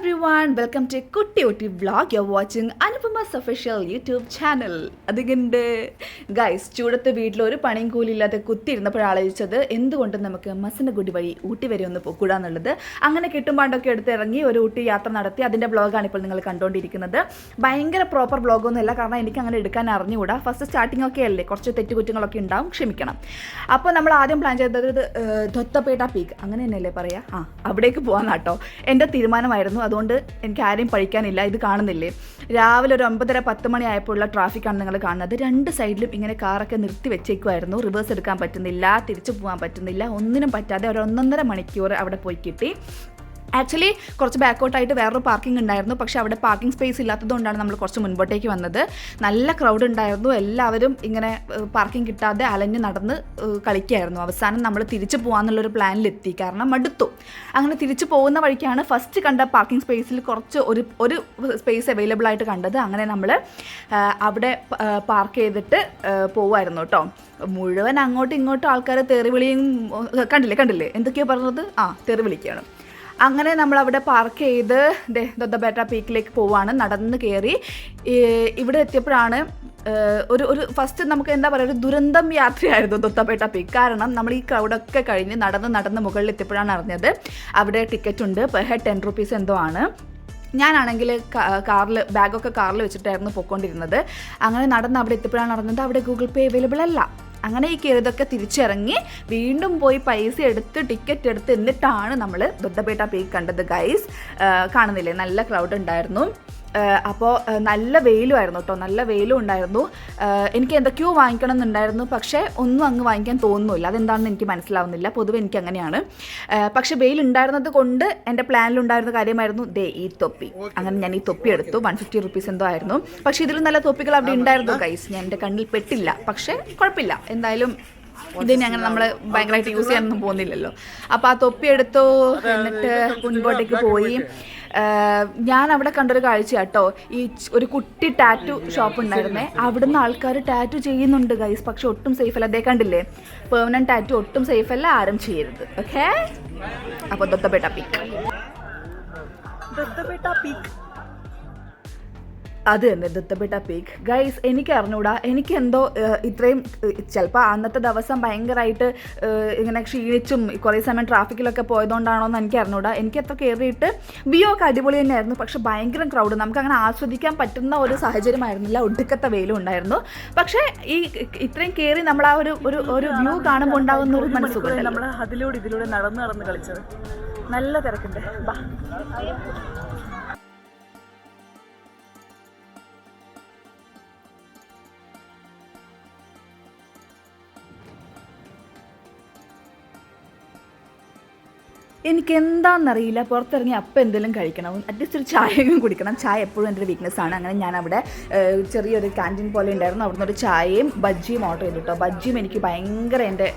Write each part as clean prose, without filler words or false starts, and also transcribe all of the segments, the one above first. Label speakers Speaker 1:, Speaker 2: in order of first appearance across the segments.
Speaker 1: everyone, welcome to Kutti Otti vlog. You're watching Anupuma's official YouTube channel. അതുകൊണ്ട് guys ചൂടത്തെ വീട്ടിൽ ഒരു പണിയും കൂലിയില്ലാതെ കുത്തിയിരുന്നപ്പോൾ ആലോചിച്ചത് എന്തുകൊണ്ട് നമുക്ക് മസനഗുഡി വഴി ഊട്ടി വരെ ഒന്ന് പോകൂടാന്നുള്ളത്. അങ്ങനെ കിട്ടുമ്പാണ്ടൊക്കെ എടുത്ത് ഇറങ്ങി ഒരു ഊട്ടി യാത്ര നടത്തി അതിൻ്റെ വ്ളോഗാണ് ഇപ്പോൾ നിങ്ങൾ കണ്ടുകൊണ്ടിരിക്കുന്നത്. ഭയങ്കര പ്രോപ്പർ വ്ളോഗൊന്നുമല്ല, കാരണം എനിക്ക് അങ്ങനെ എടുക്കാൻ അറിഞ്ഞുകൂടാ. ഫസ്റ്റ് സ്റ്റാർട്ടിംഗ് ഒക്കെ അല്ലേ, കുറച്ച് തെറ്റുകുറ്റങ്ങളൊക്കെ ഉണ്ടാവും, ക്ഷമിക്കണം. അപ്പോൾ നമ്മൾ ആദ്യം പ്ലാൻ ചെയ്തത് ധൊത്തപേട്ട പീക്ക്, അങ്ങനെ തന്നെയല്ലേ പറയുക, അവിടേക്ക് പോകാനാട്ടോ എൻ്റെ തീരുമാനമായിരുന്നു. അതുകൊണ്ട് എനിക്ക് ആരെയും പഴിക്കാനില്ല. ഇത് കാണുന്നില്ലേ, രാവിലെ ഒരു 9:30-10 മണി ആയപ്പോഴുള്ള ട്രാഫിക്കാണ് നിങ്ങൾ കാണുന്നത്. രണ്ട് സൈഡിലും ഇങ്ങനെ കാറൊക്കെ നിർത്തി വെച്ചേക്കുമായിരുന്നു. റിവേഴ്സ് എടുക്കാൻ പറ്റുന്നില്ല, തിരിച്ചു പോകാൻ പറ്റുന്നില്ല, ഒന്നിനും പറ്റാതെ ഒരു 1.5 മണിക്കൂർ അവിടെ പോയി കിട്ടി. ആക്ച്വലി കുറച്ച് ബാക്കോട്ടായിട്ട് വേറൊരു പാർക്കിംഗ് ഉണ്ടായിരുന്നു, പക്ഷേ അവിടെ പാർക്കിംഗ് സ്പേസ് ഇല്ലാത്തതുകൊണ്ടാണ് നമ്മൾ കുറച്ച് മുൻപോട്ടേക്ക് വന്നത്. നല്ല ക്രൗഡ് ഉണ്ടായിരുന്നു, എല്ലാവരും ഇങ്ങനെ പാർക്കിംഗ് കിട്ടാതെ അലഞ്ഞ് നടന്ന് കളിക്കുകയായിരുന്നു. അവസാനം നമ്മൾ തിരിച്ചു പോകാമെന്നുള്ളൊരു പ്ലാനിലെത്തി, കാരണം മടുത്തു. അങ്ങനെ തിരിച്ചു പോകുന്ന വഴിക്കാണ് ഫസ്റ്റ് കണ്ട പാർക്കിംഗ് സ്പേസിൽ കുറച്ച് ഒരു സ്പേസ് അവൈലബിൾ ആയിട്ട് കണ്ടത്. അങ്ങനെ നമ്മൾ അവിടെ പാർക്ക് ചെയ്തിട്ട് പോകുമായിരുന്നു കേട്ടോ. മുഴുവൻ അങ്ങോട്ടും ഇങ്ങോട്ടും ആൾക്കാർ തെറിവിളിയും കണ്ടില്ലേ എന്തൊക്കെയാണ് പറഞ്ഞത്, തെറി വിളിക്കുകയാണ്. അങ്ങനെ നമ്മളവിടെ പാർക്ക് ചെയ്ത് ധൊത്തപേട്ട പീക്കിലേക്ക് പോവാണ്. നടന്ന് കയറി ഇവിടെ എത്തിയപ്പോഴാണ് ഒരു ഫസ്റ്റ് നമുക്ക് എന്താ പറയുക, ഒരു ദുരന്തം യാത്രയായിരുന്നു ധൊത്തപേട്ട പീക്ക്. കാരണം നമ്മൾ ഈ ക്രൗഡൊക്കെ കഴിഞ്ഞ് നടന്ന് മുകളിൽ എത്തിയപ്പോഴാണ് അറിഞ്ഞത് അവിടെ ടിക്കറ്റ് ഉണ്ട്, പെർ ഹെഡ് 10 rupees എന്തോ ആണ്. ഞാനാണെങ്കിൽ ബാഗൊക്കെ കാറിൽ വെച്ചിട്ടായിരുന്നു പോയിക്കൊണ്ടിരുന്നത്. അങ്ങനെ നടന്ന് അവിടെ എത്തിയപ്പോഴാണ് അറിഞ്ഞത് അവിടെ ഗൂഗിൾ പേ അവൈലബിൾ അല്ല. അങ്ങനെ ഈ കയറിയതൊക്കെ തിരിച്ചിറങ്ങി വീണ്ടും പോയി പൈസ എടുത്ത് ടിക്കറ്റ് എടുത്ത് എന്നിട്ടാണ് നമ്മൾ ധൊത്തപേട്ട പീക്ക് കണ്ടത്. ഗൈസ് കാണുന്നില്ലേ, നല്ല ക്രൗഡ് ഉണ്ടായിരുന്നു. അപ്പോൾ നല്ല വെയിലുമായിരുന്നു കേട്ടോ, നല്ല വെയിലും ഉണ്ടായിരുന്നു. എനിക്ക് എന്തൊക്കെയോ വാങ്ങിക്കണം എന്നുണ്ടായിരുന്നു, പക്ഷേ ഒന്നും അങ്ങ് വാങ്ങിക്കാൻ തോന്നുന്നില്ല. അതെന്താണെന്ന് എനിക്ക് മനസ്സിലാവുന്നില്ല, പൊതുവെ എനിക്ക് അങ്ങനെയാണ്. പക്ഷേ വെയിലുണ്ടായിരുന്നത് കൊണ്ട് എൻ്റെ പ്ലാനിലുണ്ടായിരുന്ന കാര്യമായിരുന്നു ഈ തൊപ്പി. അങ്ങനെ ഞാൻ ഈ തൊപ്പി എടുത്തു. 150 rupees എന്തോ ആയിരുന്നു. പക്ഷേ ഇതിലും നല്ല തൊപ്പികൾ അവിടെ ഉണ്ടായിരുന്നു ഗൈസ്, ഞാൻ എൻ്റെ കണ്ണിൽ പെട്ടില്ല. പക്ഷേ കുഴപ്പമില്ല, എന്തായാലും ഇതിന് അങ്ങനെ നമ്മൾ ഭയങ്കരമായിട്ട് യൂസ് ചെയ്യാനൊന്നും പോകുന്നില്ലല്ലോ. അപ്പോൾ ആ തൊപ്പി എടുത്തു, എന്നിട്ട് മുൻപോട്ടേക്ക് പോയി. ഞാൻ അവിടെ കണ്ടൊരു കാഴ്ച കേട്ടോ, ഈ ഒരു കുട്ടി ടാറ്റു ഷോപ്പ് ഉണ്ടായിരുന്നേ, അവിടുന്ന് ആൾക്കാർ ടാറ്റു ചെയ്യുന്നുണ്ട് ഗൈസ്. പക്ഷെ ഒട്ടും സേഫ് അല്ല, അതേ കണ്ടില്ലേ, പെർമനന്റ് ടാറ്റു ഒട്ടും സേഫ് അല്ല, ആരും ചെയ്യരുത്. ഓക്കെ, അപ്പോൾ ധൊത്തപേട്ട പീക്ക് അത് തന്നെ ധൊത്തപേട്ട പീക്ക് ഗൈസ്. എനിക്ക് അറിഞ്ഞൂടാ, എനിക്ക് എന്തോ ഇത്രയും ചിലപ്പോൾ അന്നത്തെ ദിവസം ഭയങ്കരമായിട്ട് ഇങ്ങനെ ക്ഷീണിച്ചും കുറേ സമയം ട്രാഫിക്കിലൊക്കെ പോയതുകൊണ്ടാണോ എന്ന് എനിക്ക് അറിഞ്ഞൂടാ. എനിക്ക് എത്ര കയറിയിട്ട് വ്യൂ ഒക്കെ അടിപൊളി തന്നെയായിരുന്നു, പക്ഷേ ഭയങ്കര ക്രൗഡ്, നമുക്ക് അങ്ങനെ ആസ്വദിക്കാൻ പറ്റുന്ന ഒരു സാഹചര്യമായിരുന്നില്ല. ഒടുക്കത്തെ വെയിലും ഉണ്ടായിരുന്നു. പക്ഷേ ഈ ഇത്രയും കയറി നമ്മൾ ആ ഒരു വ്യൂ കാണുമ്പോൾ ഉണ്ടാകുന്ന ഒരു മനസ്സുഖം.
Speaker 2: നമ്മൾ ഇതിലൂടെ നടന്ന് കളിച്ചത്, നല്ല തിരക്കുണ്ട്.
Speaker 1: എനിക്ക് എന്താണെന്നറിയില്ല, പുറത്തിറങ്ങി അപ്പം എന്തെങ്കിലും കഴിക്കണം, അറ്റ്ലീസ്റ്റ് ഒരു ചായയും കുടിക്കണം. ചായ എപ്പോഴും എൻ്റെ ഒരു വീക്ക്നെസ്സാണ്. അങ്ങനെ ഞാൻ അവിടെ ചെറിയൊരു ക്യാൻറ്റീൻ പോലെ ഉണ്ടായിരുന്നു, അവിടുന്ന് ഒരു ചായയും ബജ്ജിയും ഓർഡർ ചെയ്തു കേട്ടോ. ബജ്ജിയും എനിക്ക് ഭയങ്കര എൻ്റെ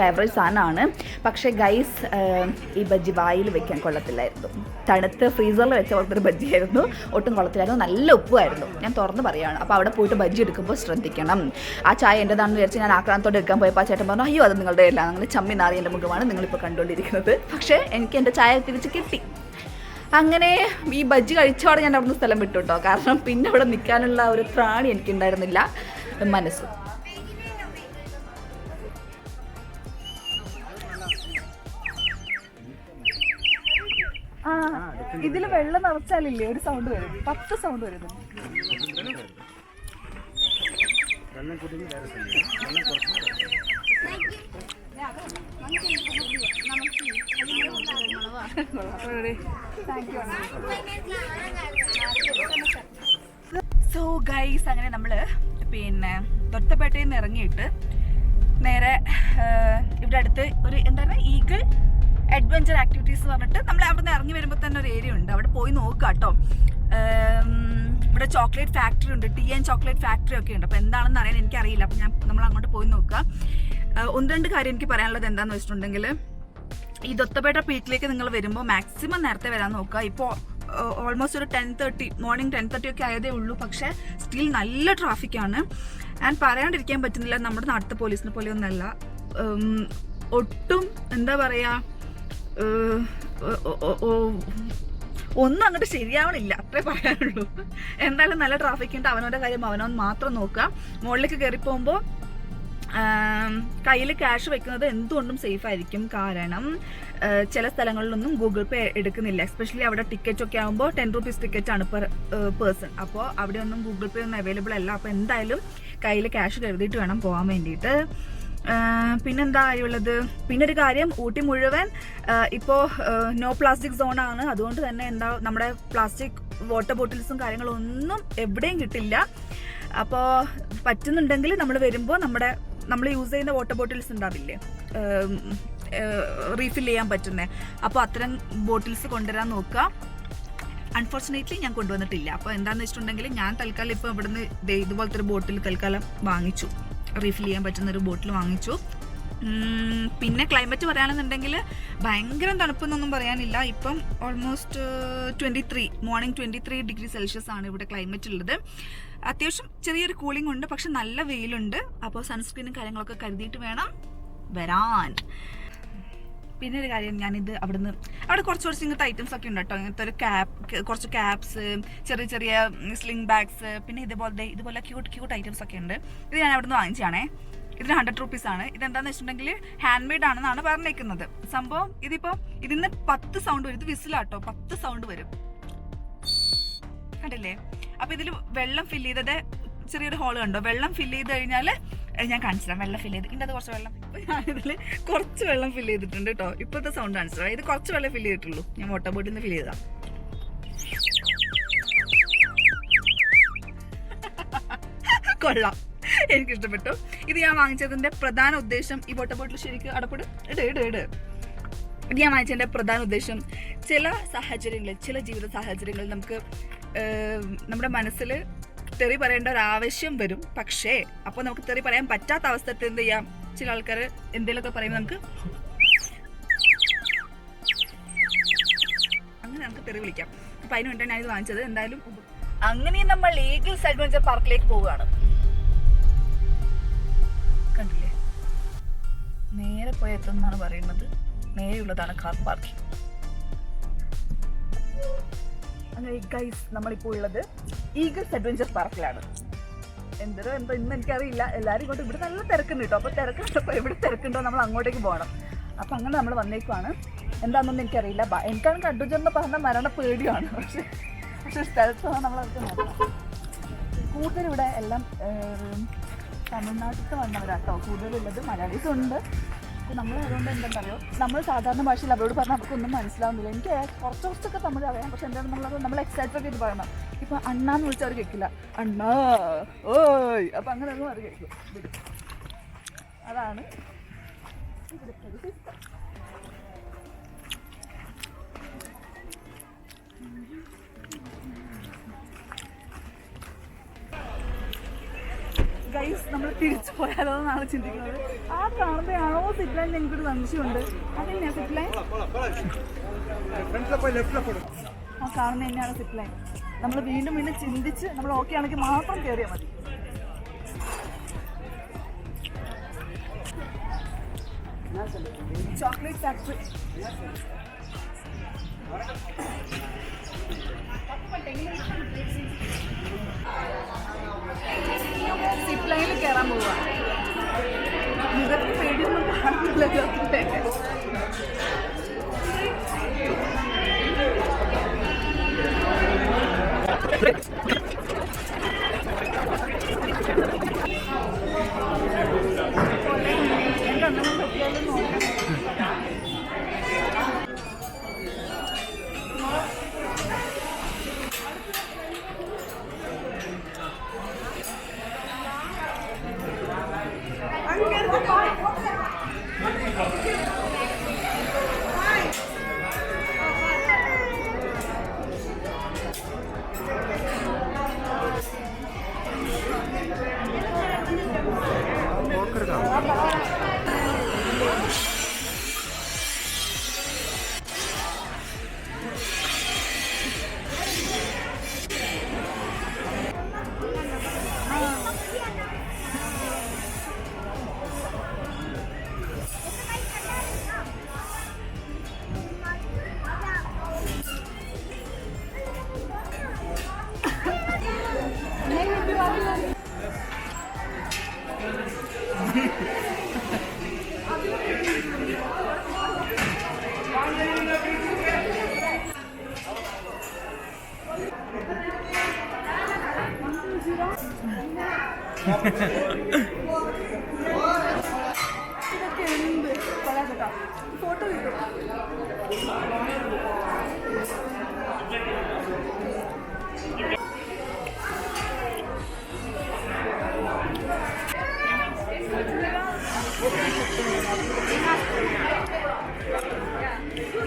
Speaker 1: ഫേവറേറ്റ് സാധനമാണ്. പക്ഷേ ഗൈസ്, ഈ ബജ്ജി വായിൽ വെക്കാൻ കൊള്ളത്തില്ലായിരുന്നു. തണുത്ത് ഫ്രീസറിൽ വെച്ച പോലത്തെ ബജ്ജിയായിരുന്നു, ഒട്ടും കൊള്ളത്തില്ലായിരുന്നു, നല്ല ഉപ്പുമായിരുന്നു. ഞാൻ തുറന്ന് പറയുകയാണ്. അപ്പോൾ അവിടെ പോയിട്ട് ബജ്ജി എടുക്കുമ്പോൾ ശ്രദ്ധിക്കണം. ആ ചായ എൻ്റെതാണെന്ന് വിചാരിച്ച് ഞാൻ ആക്രാന്തത്തോടെ എടുക്കാൻ പോയപ്പോൾ ആ ചേട്ടൻ പറഞ്ഞു, അയ്യോ അത് നിങ്ങളുടെ അല്ല, അങ്ങനെ ചമ്മി നാറി എൻ്റെ മുഖമാണ് നിങ്ങളിപ്പോൾ കണ്ടുകൊണ്ടിരിക്കുന്നത്. പക്ഷേ എനിക്ക് എൻ്റെ ചായ തിരിച്ച് കിട്ടി. അങ്ങനെ ഈ ബജ്ജി കഴിച്ചോടെ ഞാൻ അവിടുന്ന് സ്ഥലം വിട്ടു കേട്ടോ, കാരണം പിന്നെ അവിടെ നിൽക്കാനുള്ള ഒരു ത്രാണി എനിക്കുണ്ടായിരുന്നില്ല, മനസ്സ്. ഇതിൽ വെള്ളം നിറച്ചാലില്ലേ ഒരു സൗണ്ട് വരും, 10 സൗണ്ട് വരുന്നു. സോ ഗൈസ്, അങ്ങനെ നമ്മൾ പിന്നെ ധൊത്തപേട്ടയിൽ നിന്ന് ഇറങ്ങിയിട്ട് നേരെ ഇവിടെ അടുത്ത് ഒരു എന്താണ് ഈഗിൾ അഡ്വഞ്ചർ ആക്ടിവിറ്റീസ് പറഞ്ഞിട്ട് നമ്മൾ അവിടെ നിന്ന് ഇറങ്ങി വരുമ്പോൾ തന്നെ ഒരു ഏരിയ ഉണ്ട്, അവിടെ പോയി നോക്കുക കേട്ടോ. ഇവിടെ ചോക്ലേറ്റ് ഫാക്ടറി ഉണ്ട്, ടീ ആൻഡ് ചോക്ലേറ്റ് ഫാക്ടറി ഒക്കെ ഉണ്ട്. അപ്പോൾ എന്താണെന്ന് അറിയാൻ എനിക്കറിയില്ല, അപ്പോൾ നമ്മൾ അങ്ങോട്ട് പോയി നോക്കുക. 1-2 കാര്യം എനിക്ക് പറയാനുള്ളത് എന്താണെന്ന് വെച്ചിട്ടുണ്ടെങ്കിൽ, ഈ ധൊത്തപേട്ട പീക്കിലേക്ക് നിങ്ങൾ വരുമ്പോൾ മാക്സിമം നേരത്തെ വരാൻ നോക്കുക. ഇപ്പോൾ ഓൾമോസ്റ്റ് ഒരു 10:30 മോർണിംഗ് 10:30 ഒക്കെ ആയതേ ഉള്ളൂ, പക്ഷേ സ്റ്റിൽ നല്ല ട്രാഫിക്കാണ്. ആൻഡ് പറയാണ്ടിരിക്കാൻ പറ്റുന്നില്ല, നമ്മുടെ നാട്ടിലെ പോലീസിനെ പോലെയൊന്നല്ല, ഒട്ടും എന്താ പറയുക, ഒന്നും അങ്ങോട്ട് ശരിയാവണില്ല, അത്രേ പറയാനുള്ളൂ. എന്തായാലും നല്ല ട്രാഫിക് ഉണ്ട്, അവനവൻ്റെ കാര്യം അവനവൻ മാത്രം നോക്കുക. മുകളിലേക്ക് കയറി പോകുമ്പോൾ കയ്യിൽ ക്യാഷ് വെക്കുന്നത് എന്തുകൊണ്ടും സേഫ് ആയിരിക്കും. കാരണം ചില സ്ഥലങ്ങളിലൊന്നും ഗൂഗിൾ പേ എടുക്കുന്നില്ല. എസ്പെഷ്യലി അവിടെ ടിക്കറ്റ് ഒക്കെ ആകുമ്പോൾ 10 rupees ടിക്കറ്റ് ആണ് പെർ പേഴ്സൺ. അപ്പോൾ അവിടെ ഒന്നും ഗൂഗിൾ പേ ഒന്നും അവൈലബിൾ അല്ല. അപ്പോൾ എന്തായാലും കയ്യിൽ ക്യാഷ് കരുതിയിട്ട് വേണം പോകാൻ വേണ്ടിയിട്ട്. പിന്നെന്താ കാര്യമുള്ളത്? പിന്നെ ഒരു കാര്യം, ഊട്ടി മുഴുവൻ ഇപ്പോൾ നോ പ്ലാസ്റ്റിക് സോണാണ്. അതുകൊണ്ട് തന്നെ എന്താ നമ്മുടെ പ്ലാസ്റ്റിക് വാട്ടർ ബോട്ടിൽസും കാര്യങ്ങളും ഒന്നും എവിടെയും കിട്ടില്ല. അപ്പോൾ പറ്റുന്നുണ്ടെങ്കിൽ നമ്മൾ വരുമ്പോൾ നമ്മൾ യൂസ് ചെയ്യുന്ന വാട്ടർ ബോട്ടിൽസ് ഉണ്ടാവില്ലേ, റീഫിൽ ചെയ്യാൻ പറ്റുന്നത്, അപ്പോൾ അത്തരം ബോട്ടിൽസ് കൊണ്ടുവരാൻ നോക്കുക. അൺഫോർച്ചുനേറ്റ്ലി ഞാൻ കൊണ്ടുവന്നിട്ടില്ല. അപ്പോൾ എന്താണെന്ന് വെച്ചിട്ടുണ്ടെങ്കിൽ ഞാൻ തൽക്കാലം ഇപ്പോൾ ഇവിടുന്ന് ഇതുപോലത്തെ ഒരു ബോട്ടിൽ തൽക്കാലം വാങ്ങിച്ചു, റീഫിൽ ചെയ്യാൻ പറ്റുന്നൊരു ബോട്ടിൽ വാങ്ങിച്ചു. പിന്നെ ക്ലൈമറ്റ് പറയുകയാണെന്നുണ്ടെങ്കിൽ ഭയങ്കര തണുപ്പെന്നൊന്നും പറയാനില്ല. ഇപ്പം ഓൾമോസ്റ്റ് 23 മോർണിംഗ് 23 ഡിഗ്രി സെൽഷ്യസ് ആണ് ഇവിടെ ക്ലൈമറ്റ് ഉള്ളത്. അത്യാവശ്യം ചെറിയൊരു കൂളിംഗ് ഉണ്ട്, പക്ഷെ നല്ല വെയിലുണ്ട്. അപ്പോൾ സൺസ്ക്രീനും കാര്യങ്ങളൊക്കെ കരുതിയിട്ട് വേണം വരാൻ. പിന്നെ ഒരു കാര്യം, അവിടെ കുറച്ച് ഇങ്ങനത്തെ ഐറ്റംസ് ഒക്കെ ഉണ്ട് കേട്ടോ. ഇങ്ങനത്തെ ഒരു കുറച്ച് ക്യാപ്സ്, ചെറിയ ചെറിയ സ്ലിംഗ് ബാഗ്സ്, പിന്നെ ഇതുപോലെ ക്യൂട്ട് ഐറ്റംസ് ഒക്കെ ഉണ്ട്. ഇത് ഞാൻ അവിടെ നിന്ന് വാങ്ങിച്ചാണേ. ഇതിന് 100 rupees ആണ്. ഇതെന്താണെന്ന് വെച്ചിട്ടുണ്ടെങ്കിൽ ഹാൻഡ് മെയ്ഡ് ആണെന്നാണ് പറഞ്ഞേക്കുന്നത്. സംഭവം ഇതിന്ന് 10 സൗണ്ട് വരും. ഇത് വിസിലാട്ടോ, 10 സൗണ്ട് വരും, കണ്ടില്ലേ? അപ്പൊ ഇതിൽ വെള്ളം ഫില്ല് ചെയ്തത് ചെറിയൊരു ഹോള് കണ്ടോ? വെള്ളം ഫില്ല് ചെയ്ത് കഴിഞ്ഞാൽ ഞാൻ കാണിച്ചുതരാം. വെള്ളം ഫില്ല് ചെയ്ത് ഇതിൻ്റെ കുറച്ച് വെള്ളം, ഞാനിതിൽ കുറച്ച് വെള്ളം ഫില്ല് ചെയ്തിട്ടുണ്ട് കേട്ടോ. ഇപ്പോഴത്തെ സൗണ്ട് കാണിച്ചത് ഇത് കുറച്ച് വെള്ളം ഫില്ല് ചെയ്തിട്ടുള്ളൂ. ഞാൻ വാട്ടർ ബോട്ടിൽ നിന്ന് ഫില്ല് ചെയ്താ. കൊള്ളാം, എനിക്കിഷ്ടപ്പെട്ടു. ഇത് ഞാൻ വാങ്ങിച്ചതിന്റെ പ്രധാന ഉദ്ദേശം, ഈ വാട്ടർ ബോട്ടിൽ ശരിക്കും അടപ്പിട് ഇത് ഞാൻ വാങ്ങിച്ചതിന്റെ പ്രധാന ഉദ്ദേശം, ചില ജീവിത സാഹചര്യങ്ങളിൽ നമുക്ക് നമ്മുടെ മനസ്സിൽ തെറി പറയേണ്ട ഒരു ആവശ്യം വരും. പക്ഷേ അപ്പോൾ നമുക്ക് തെറി പറയാൻ പറ്റാത്ത അവസ്ഥയിൽ എന്ത് ചെയ്യാം, ചില ആൾക്കാർ എന്തെങ്കിലുമൊക്കെ പറയുമ്പോൾ അങ്ങനെ നമുക്ക് തെറി വിളിക്കാം. അപ്പം അതിന് വേണ്ടിയാണ് ഞാനിത് വാങ്ങിച്ചത്. എന്തായാലും അങ്ങനെ നമ്മൾ ഈഗിൾസ് അഡ്വഞ്ചർ പാർക്കിലേക്ക് പോവുകയാണ്. കണ്ടില്ലേ, നേരെ പോയി എത്തുന്നാണ് പറയുന്നത്. നേരെയുള്ളതാണ് കാർ പാർക്കിംഗ്. അങ്ങനെ ഗൈസ്, നമ്മളിപ്പോൾ ഉള്ളത് ഈഗിൾസ് അഡ്വഞ്ചർ പാർക്കിലാണ്. എന്തോ ഇന്ന് എനിക്കറിയില്ല. എല്ലാവരും ഇങ്ങോട്ട് ഇവിടെ നല്ല തിരക്കുണ്ട് കേട്ടോ. അപ്പോൾ തിരക്കുണ്ടപ്പോൾ എവിടെ തിരക്കുണ്ടോ നമ്മൾ അങ്ങോട്ടേക്ക് പോകണം. അപ്പം അങ്ങനെ നമ്മൾ വന്നേക്കുവാണ്. എന്താണെന്നൊന്നും എനിക്കറിയില്ല. എനിക്കാണെങ്കിൽ അഡ്വഞ്ചറിന് പറഞ്ഞ മരണ പേടിയാണ്. പക്ഷേ സ്ഥലത്ത് നമ്മളതൊക്കെ നോക്കണം. കൂടുതലിവിടെ എല്ലാം തമിഴ്നാട്ടിൽ വന്നവരാട്ടോ കൂടുതലുള്ളത്. മലയാളീസും ഉണ്ട്. നമ്മൾ അതുകൊണ്ട് എന്താ പറയുക, നമ്മൾ സാധാരണ ഭാഷയിൽ അവരോട് പറഞ്ഞാൽ അവർക്കൊന്നും മനസ്സിലാവുന്നില്ല. എനിക്ക് കുറച്ചൊക്കെ തമിഴ് അറിയാം. പക്ഷെ എന്താണ് നമ്മൾ എക്സൈറ്റഡ് ഒക്കെ ഇത് പറയണം. ഇപ്പം അണ്ണാന്ന് വിളിച്ചാൽ അവർ കേൾക്കില്ല, അണ്ണാ ഓയ്, അപ്പം അങ്ങനെ ഒന്നും അവർ കേൾക്കും. അതാണ് ഇവിടുത്തെ ഒരു സിസ്റ്റം. ഗൈസ്, നമ്മൾ തിരിച്ചു പോയാലോ എന്നാണ് ചിന്തിക്കുന്നത്. ആ കാണുമ്പോഴാണോ സിപ്പ് ലൈൻ? എനിക്കൊരു സംശയമുണ്ട്. അതെങ്ങനെയാ സിപ്പ് ലൈൻ? ആ കാണുന്ന തന്നെയാണ് സിപ്പ് ലൈൻ. നമ്മൾ വീണ്ടും ചിന്തിച്ച് നമ്മൾ ഓക്കെ ആണെങ്കിൽ മാത്രം കയറിയാൽ മതി. Chocolate factory. സിപ്പ് ലൈനിൽ കയറാൻ പോവാ. ഇവർക്ക് പേടിയൊന്നും കാണില്ലല്ലോ. ഇതൊക്കെ എന്ത് പറയാ ഫോട്ടോ കിട്ടും.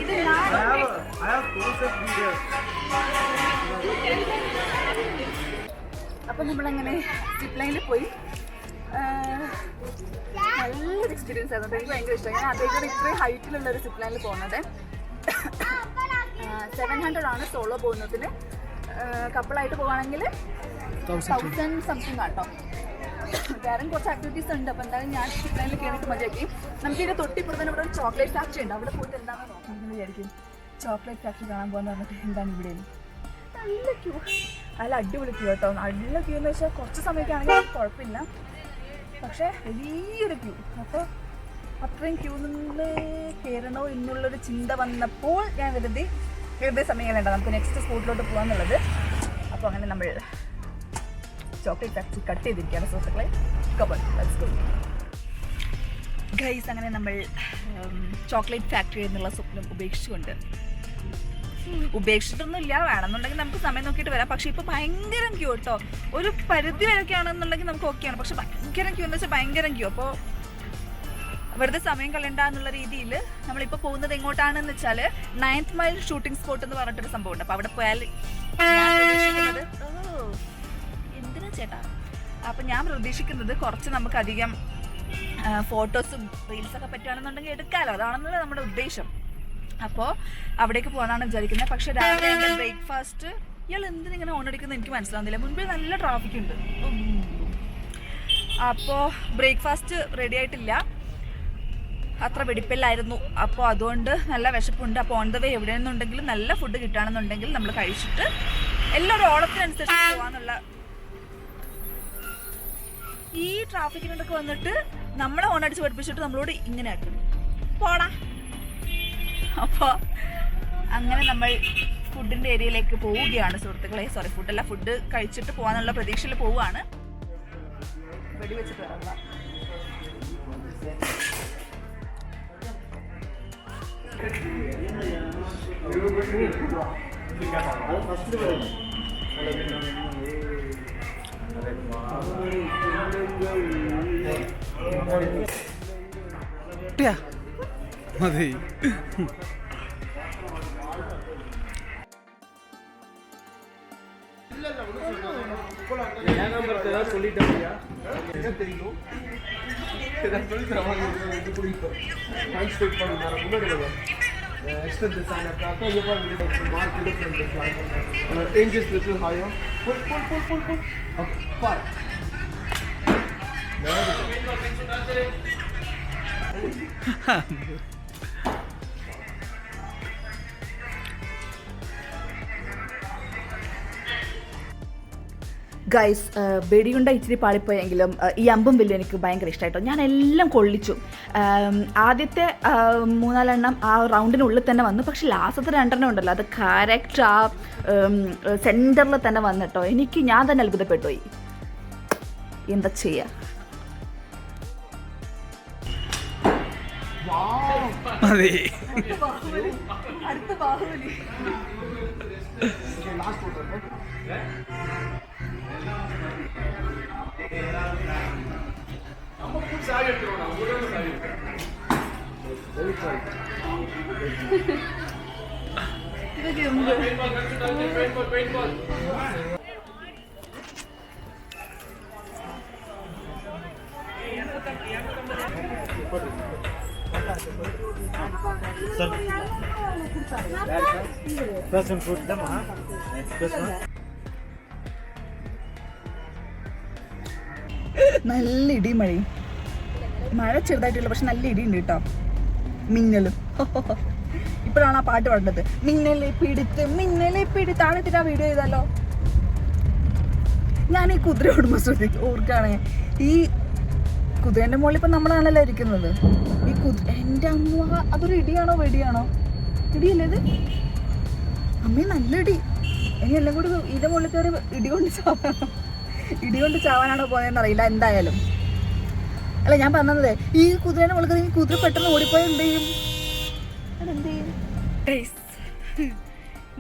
Speaker 1: ഇത് അപ്പം നമ്മളങ്ങനെ സിപ്പ് ലൈനിൽ പോയി. നല്ലൊരു എക്സ്പീരിയൻസ് ആയിരുന്നു. എനിക്ക് ഭയങ്കര ഇഷ്ടമായി. ഞാൻ അതേപോലെ ഇത്രയും ഹൈറ്റിലുള്ള ഒരു സിപ്പ് ലൈനിൽ പോകുന്നത് 700 ആണ് സോളോ പോകുന്നതിന്. കപ്പിളായിട്ട് പോകുകയാണെങ്കിൽ 1000 സംതിങ് ആട്ടോ. വേറെ കുറച്ച് ആക്ടിവിറ്റീസ് ഉണ്ട്. അപ്പോൾ എന്തായാലും ഞാൻ സിപ്പ് ലൈനിൽ കയറിയിട്ട് മതിയാക്കി. നമുക്കിതിൻ്റെ തൊട്ടിപ്പുറത്ത് ഇവിടെ ഒരു ചോക്ലേറ്റ് ഫാക്ടറി ഉണ്ട്. അവിടെ പോയിട്ട് എന്താണെന്ന് നോക്കുന്നത് വിചാരിക്കും. ചോക്ലേറ്റ് ഫാക്ടറി കാണാൻ പോകുന്ന പറഞ്ഞിട്ട് എന്താണ് ഇവിടെ നല്ല ക്യൂ. നല്ല അടിപൊളി ക്യൂ കേട്ടോ. നല്ല ക്യൂ എന്ന് വെച്ചാൽ കുറച്ച് സമയമൊക്കെ ആണെങ്കിൽ കുഴപ്പമില്ല, പക്ഷേ വലിയൊരു ക്യൂ. അപ്പോൾ അത്രയും ക്യൂ നിന്ന് കയറണോ എന്നുള്ളൊരു ചിന്ത വന്നപ്പോൾ ഞാൻ വെറുതെ സമയം വേണ്ട, നമുക്ക് നെക്സ്റ്റ് സ്പോട്ടിലോട്ട് പോകാമെന്നുള്ളത്. അപ്പോൾ അങ്ങനെ നമ്മൾ ചോക്ലേറ്റ് ഫാക്ടറി കട്ട് ചെയ്തിരിക്കുകയാണ് സുഹൃത്തുക്കളെ. ഗൈസ്, അങ്ങനെ നമ്മൾ ചോക്ലേറ്റ് ഫാക്ടറി എന്നുള്ള സ്വപ്നം ഉപേക്ഷിച്ചിട്ടൊന്നുമില്ല. വേണമെന്നുണ്ടെങ്കിൽ നമുക്ക് സമയം നോക്കിയിട്ട് വരാം. പക്ഷേ ഇപ്പോൾ ഭയങ്കര ക്യൂ കേട്ടോ. ഒരു പരിധി വരെയൊക്കെ ആണെന്നുണ്ടെങ്കിൽ നമുക്ക് ഓക്കെയാണ്, പക്ഷെ ഭയങ്കര ക്യൂ എന്ന് വെച്ചാൽ ഭയങ്കര ക്യൂ. അപ്പോൾ വെറുതെ സമയം കളയണ്ട എന്നുള്ള രീതിയിൽ നമ്മളിപ്പോൾ പോകുന്നത് എങ്ങോട്ടാണെന്ന് വെച്ചാൽ 9th മൈൽ ഷൂട്ടിംഗ് സ്പോട്ട് എന്ന് പറഞ്ഞിട്ടൊരു സംഭവമുണ്ട്. അപ്പോൾ അവിടെ പോയാൽ എന്തിനാ ചേട്ടാ, അപ്പം ഞാൻ പ്രതീക്ഷിക്കുന്നത് കുറച്ച് നമുക്കധികം ഫോട്ടോസും റീൽസൊക്കെ പറ്റുകയാണെന്നുണ്ടെങ്കിൽ എടുക്കാമല്ലോ. അതാണെന്നല്ല നമ്മുടെ ഉദ്ദേശം. അപ്പോൾ അവിടേക്ക് പോകാനാണ് വിചാരിക്കുന്നത്. പക്ഷേ രാവിലെ എൻ്റെ ബ്രേക്ക്ഫാസ്റ്റ് ഇയാൾ എന്തിനിങ്ങനെ ഓണടിക്കുന്നത് എനിക്ക് മനസ്സിലാവുന്നില്ല. മുൻപേ നല്ല ട്രാഫിക് ഉണ്ട്. അപ്പോൾ ബ്രേക്ക്ഫാസ്റ്റ് റെഡി ആയിട്ടില്ല, അത്ര വെടിപ്പില്ലായിരുന്നു. അപ്പോൾ അതുകൊണ്ട് നല്ല വിശപ്പുണ്ട്. അപ്പോൾ ഓൺ ദ വേ എവിടെ നിന്നുണ്ടെങ്കിലും നല്ല ഫുഡ് കിട്ടുകയാണെന്നുണ്ടെങ്കിൽ നമ്മൾ കഴിച്ചിട്ട് എല്ലാവരും ഓളത്തിനനുസരിച്ച് പോകാന്നുള്ള ഈ ട്രാഫിക്കിനൊക്കെ വന്നിട്ട് നമ്മളെ ഓണടിച്ച് പഠിപ്പിച്ചിട്ട് നമ്മളോട് ഇങ്ങനെ ആക്കും പോടാ. അപ്പോൾ അങ്ങനെ നമ്മൾ ഫുഡിൻ്റെ ഏരിയയിലേക്ക് പോവുകയാണ് സുഹൃത്തുക്കളെ. ഫുഡല്ല, ഫുഡ് കഴിച്ചിട്ട് പോകാനുള്ള പ്രതീക്ഷയിൽ പോവുകയാണ്. വെടിവെച്ചിട്ട് വരാം.
Speaker 3: മതി.
Speaker 4: Extend the sign up. You probably mark it different. Changes little higher. Pull. Okay, fine.
Speaker 1: Guys, വെടിയുണ്ട ഇച്ചിരി പാളിപ്പോയെങ്കിലും ഈ അമ്പും വില്ലും എനിക്ക് ഭയങ്കര ഇഷ്ടമായിട്ടോ. ഞാൻ എല്ലാം കൊള്ളിച്ചു. ആദ്യത്തെ 3-4 എണ്ണം ആ റൗണ്ടിനുള്ളിൽ തന്നെ വന്നു. പക്ഷെ ലാസ്റ്റത്തെ 2 എണ്ണം ഉണ്ടല്ലോ, അത് കറക്റ്റ് ആ സെൻറ്ററിൽ തന്നെ വന്നിട്ടോ. ഞാൻ തന്നെ അത്ഭുതപ്പെട്ടു പോയി. എന്താ ചെയ്യുക? അടുത്ത ബാഹുബലി. ഇതൊക്കെ ഉണ്ട്. നല്ല ഇടിയും മഴയും. മഴ ചെറുതായിട്ടുള്ള, പക്ഷെ നല്ല ഇടിയുണ്ട് കേട്ടോ. മിന്നലും. ഇപ്പോഴാണ് ആ പാട്ട് പാടുന്നത്. മിന്നലെ പിടുത്ത് ആണെത്തിട്ട് ആ വീഡിയോ ചെയ്താലോ. ഞാൻ ഈ കുതിര ഓടുമ്പോൾ ഓർക്കാണ്, ഈ കുതിരേൻ്റെ മുകളിൽ ഇപ്പം നമ്മളാണല്ലോ ഇരിക്കുന്നത്. ഈ എൻ്റെ അമ്മ, അതൊരു ഇടിയാണോ വെടിയാണോ? ഇടിയല്ലേ ഇത്? അമ്മേ, നല്ല ഇടി. ഇനി എല്ലാം കൂടി ഇതിൻ്റെ മുകളിൽ കയറി ഇടി കൊണ്ട് ചാവണം. ഇടികൊണ്ട് ചാവാനാണോ പോയെന്ന് അറിയില്ല. എന്തായാലും അല്ല, ഞാൻ പറഞ്ഞത് ഈ കുതിരേനെ വിളിക്കുന്നത്, ഈ കുതിര പെട്ടെന്ന് ഓടിപ്പോയി എന്ത് ചെയ്യും?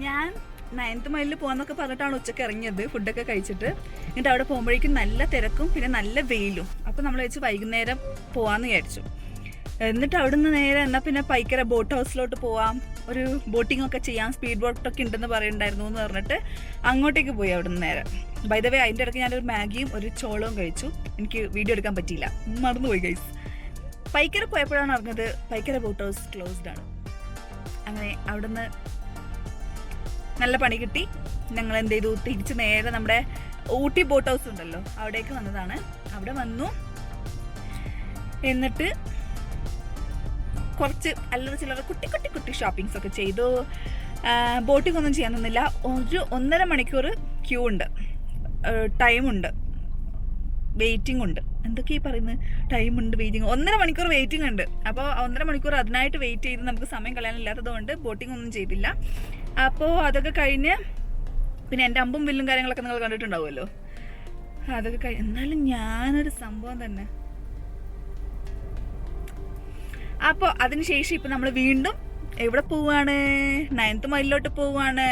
Speaker 1: ഞാൻ 9th മൈലിൽ പോകാന്നൊക്കെ പറഞ്ഞിട്ടാണ് ഉച്ചക്ക് ഇറങ്ങിയത്, ഫുഡൊക്കെ കഴിച്ചിട്ട്. എന്നിട്ട് അവിടെ പോകുമ്പോഴേക്കും നല്ല തിരക്കും പിന്നെ നല്ല വെയിലും. അപ്പോൾ നമ്മൾ വെച്ച് വൈകുന്നേരം പോകാമെന്ന് വിചാരിച്ചു. എന്നിട്ട് അവിടുന്ന് നേരെ എന്നാൽ പിന്നെ പൈക്കര ബോട്ട് ഹൗസിലോട്ട് പോവാം, ഒരു ബോട്ടിംഗ് ഒക്കെ ചെയ്യാം, സ്പീഡ് ബോട്ടൊക്കെ ഉണ്ടെന്ന് പറയുന്നുണ്ടായിരുന്നു എന്ന് പറഞ്ഞിട്ട് അങ്ങോട്ടേക്ക് പോയി. അവിടുന്ന് നേരെ ബൈ ദ വേ അതിൻ്റെ ഇടയ്ക്ക് ഞാനൊരു മാഗിയും ഒരു ചോളവും കഴിച്ചു. എനിക്ക് വീഡിയോ എടുക്കാൻ പറ്റിയില്ല, മറന്നുപോയി ഗൈസ്. പൈക്കര പോയപ്പോഴാണ് അറിഞ്ഞത് പൈക്കര ബോട്ട് ഹൗസ് ക്ലോസ്ഡ് ആണ്. അങ്ങനെ അവിടുന്ന് നല്ല പണി കിട്ടി. ഞങ്ങൾ എന്ത് ചെയ്തു, തിരിച്ച് നേരെ നമ്മുടെ ഊട്ടി ബോട്ട് ഹൗസ് ഉണ്ടല്ലോ അവിടേക്ക് വന്നതാണ്. അവിടെ വന്നു, എന്നിട്ട് കുറച്ച് അല്ലറ ചില്ലറ കുട്ടി ഷോപ്പിങ്സ് ഒക്കെ ചെയ്തു. ബോട്ടിംഗ് ഒന്നും ചെയ്യാൻ നിന്നില്ല. 1.5 മണിക്കൂർ ക്യൂ ഉണ്ട്, ടൈമുണ്ട്, വെയിറ്റിംഗ് ഉണ്ട്. എന്തൊക്കെയാ പറയുന്നത്? ടൈമുണ്ട്, വെയിറ്റിംഗ്, 1.5 മണിക്കൂർ വെയിറ്റിംഗ് ഉണ്ട്. അപ്പോൾ 1.5 മണിക്കൂർ അതിനായിട്ട് വെയിറ്റ് ചെയ്ത് നമുക്ക് സമയം കളയാനില്ലാത്തത് കൊണ്ട് ബോട്ടിംഗ് ഒന്നും ചെയ്തില്ല. അപ്പോൾ അതൊക്കെ കഴിഞ്ഞ് പിന്നെ എൻ്റെ അമ്പും വില്ലും കാര്യങ്ങളൊക്കെ നിങ്ങൾ കണ്ടിട്ടുണ്ടാവുമല്ലോ. അതൊക്കെ എന്നാലും ഞാനൊരു സംഭവം തന്നെ. അപ്പോൾ അതിനുശേഷം ഇപ്പം നമ്മൾ വീണ്ടും എവിടെ പോവാണ്? 9th മൈലിലോട്ട് പോവാണ്.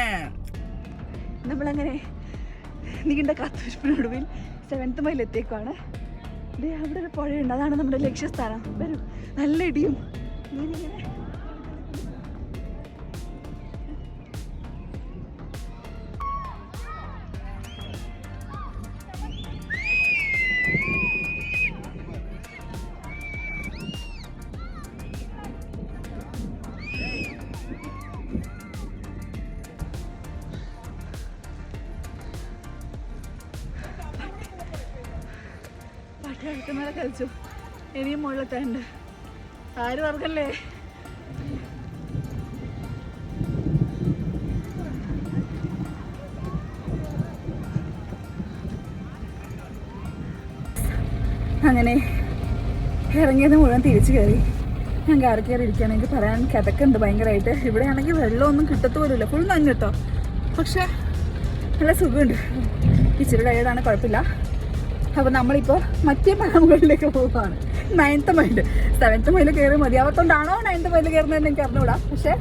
Speaker 1: നമ്മളങ്ങനെ നീണ്ട കാത്തുവെപ്പിനൊടുവിൽ 7th മൈൽ എത്തിയേക്കുവാണ്. അവിടെ ഒരു പുഴയുണ്ട്, അതാണ് നമ്മുടെ ലക്ഷ്യസ്ഥാനം. വരും, നല്ല ഇടിയും ഇങ്ങനെ. കളിക്കുന്നവരെ കളിച്ചു, ഇനിയും മുകളിലെത്താണ്ട്. ആരും വർക്കല്ലേ. അങ്ങനെ ഇറങ്ങിയത് മുഴുവൻ തിരിച്ചു കയറി. ഞാൻ കാറി കയറി ഇരിക്കുകയാണ്. എനിക്ക് പറയാൻ കിടക്കുന്നുണ്ട് ഭയങ്കരമായിട്ട്. ഇവിടെ ആണെങ്കിൽ വെള്ളമൊന്നും കിട്ടത്തുപോലുമില്ല, ഫുൾ നനഞ്ഞു കേട്ടോ. പക്ഷെ നല്ല സുഖമുണ്ട്. ഇച്ചിരി ടയേർഡാണ്, കുഴപ്പമില്ല. അപ്പോൾ നമ്മളിപ്പോൾ മറ്റേ മലമുകളിലേക്ക് പോവുകയാണ്. 9th mile. 7th മൈൽ കയറി മതിയാവത്തോണ്ടാണോ 9th മൈൽ കയറുന്നതെന്ന് എനിക്ക് അറിഞ്ഞുകൂടാ. പക്ഷേ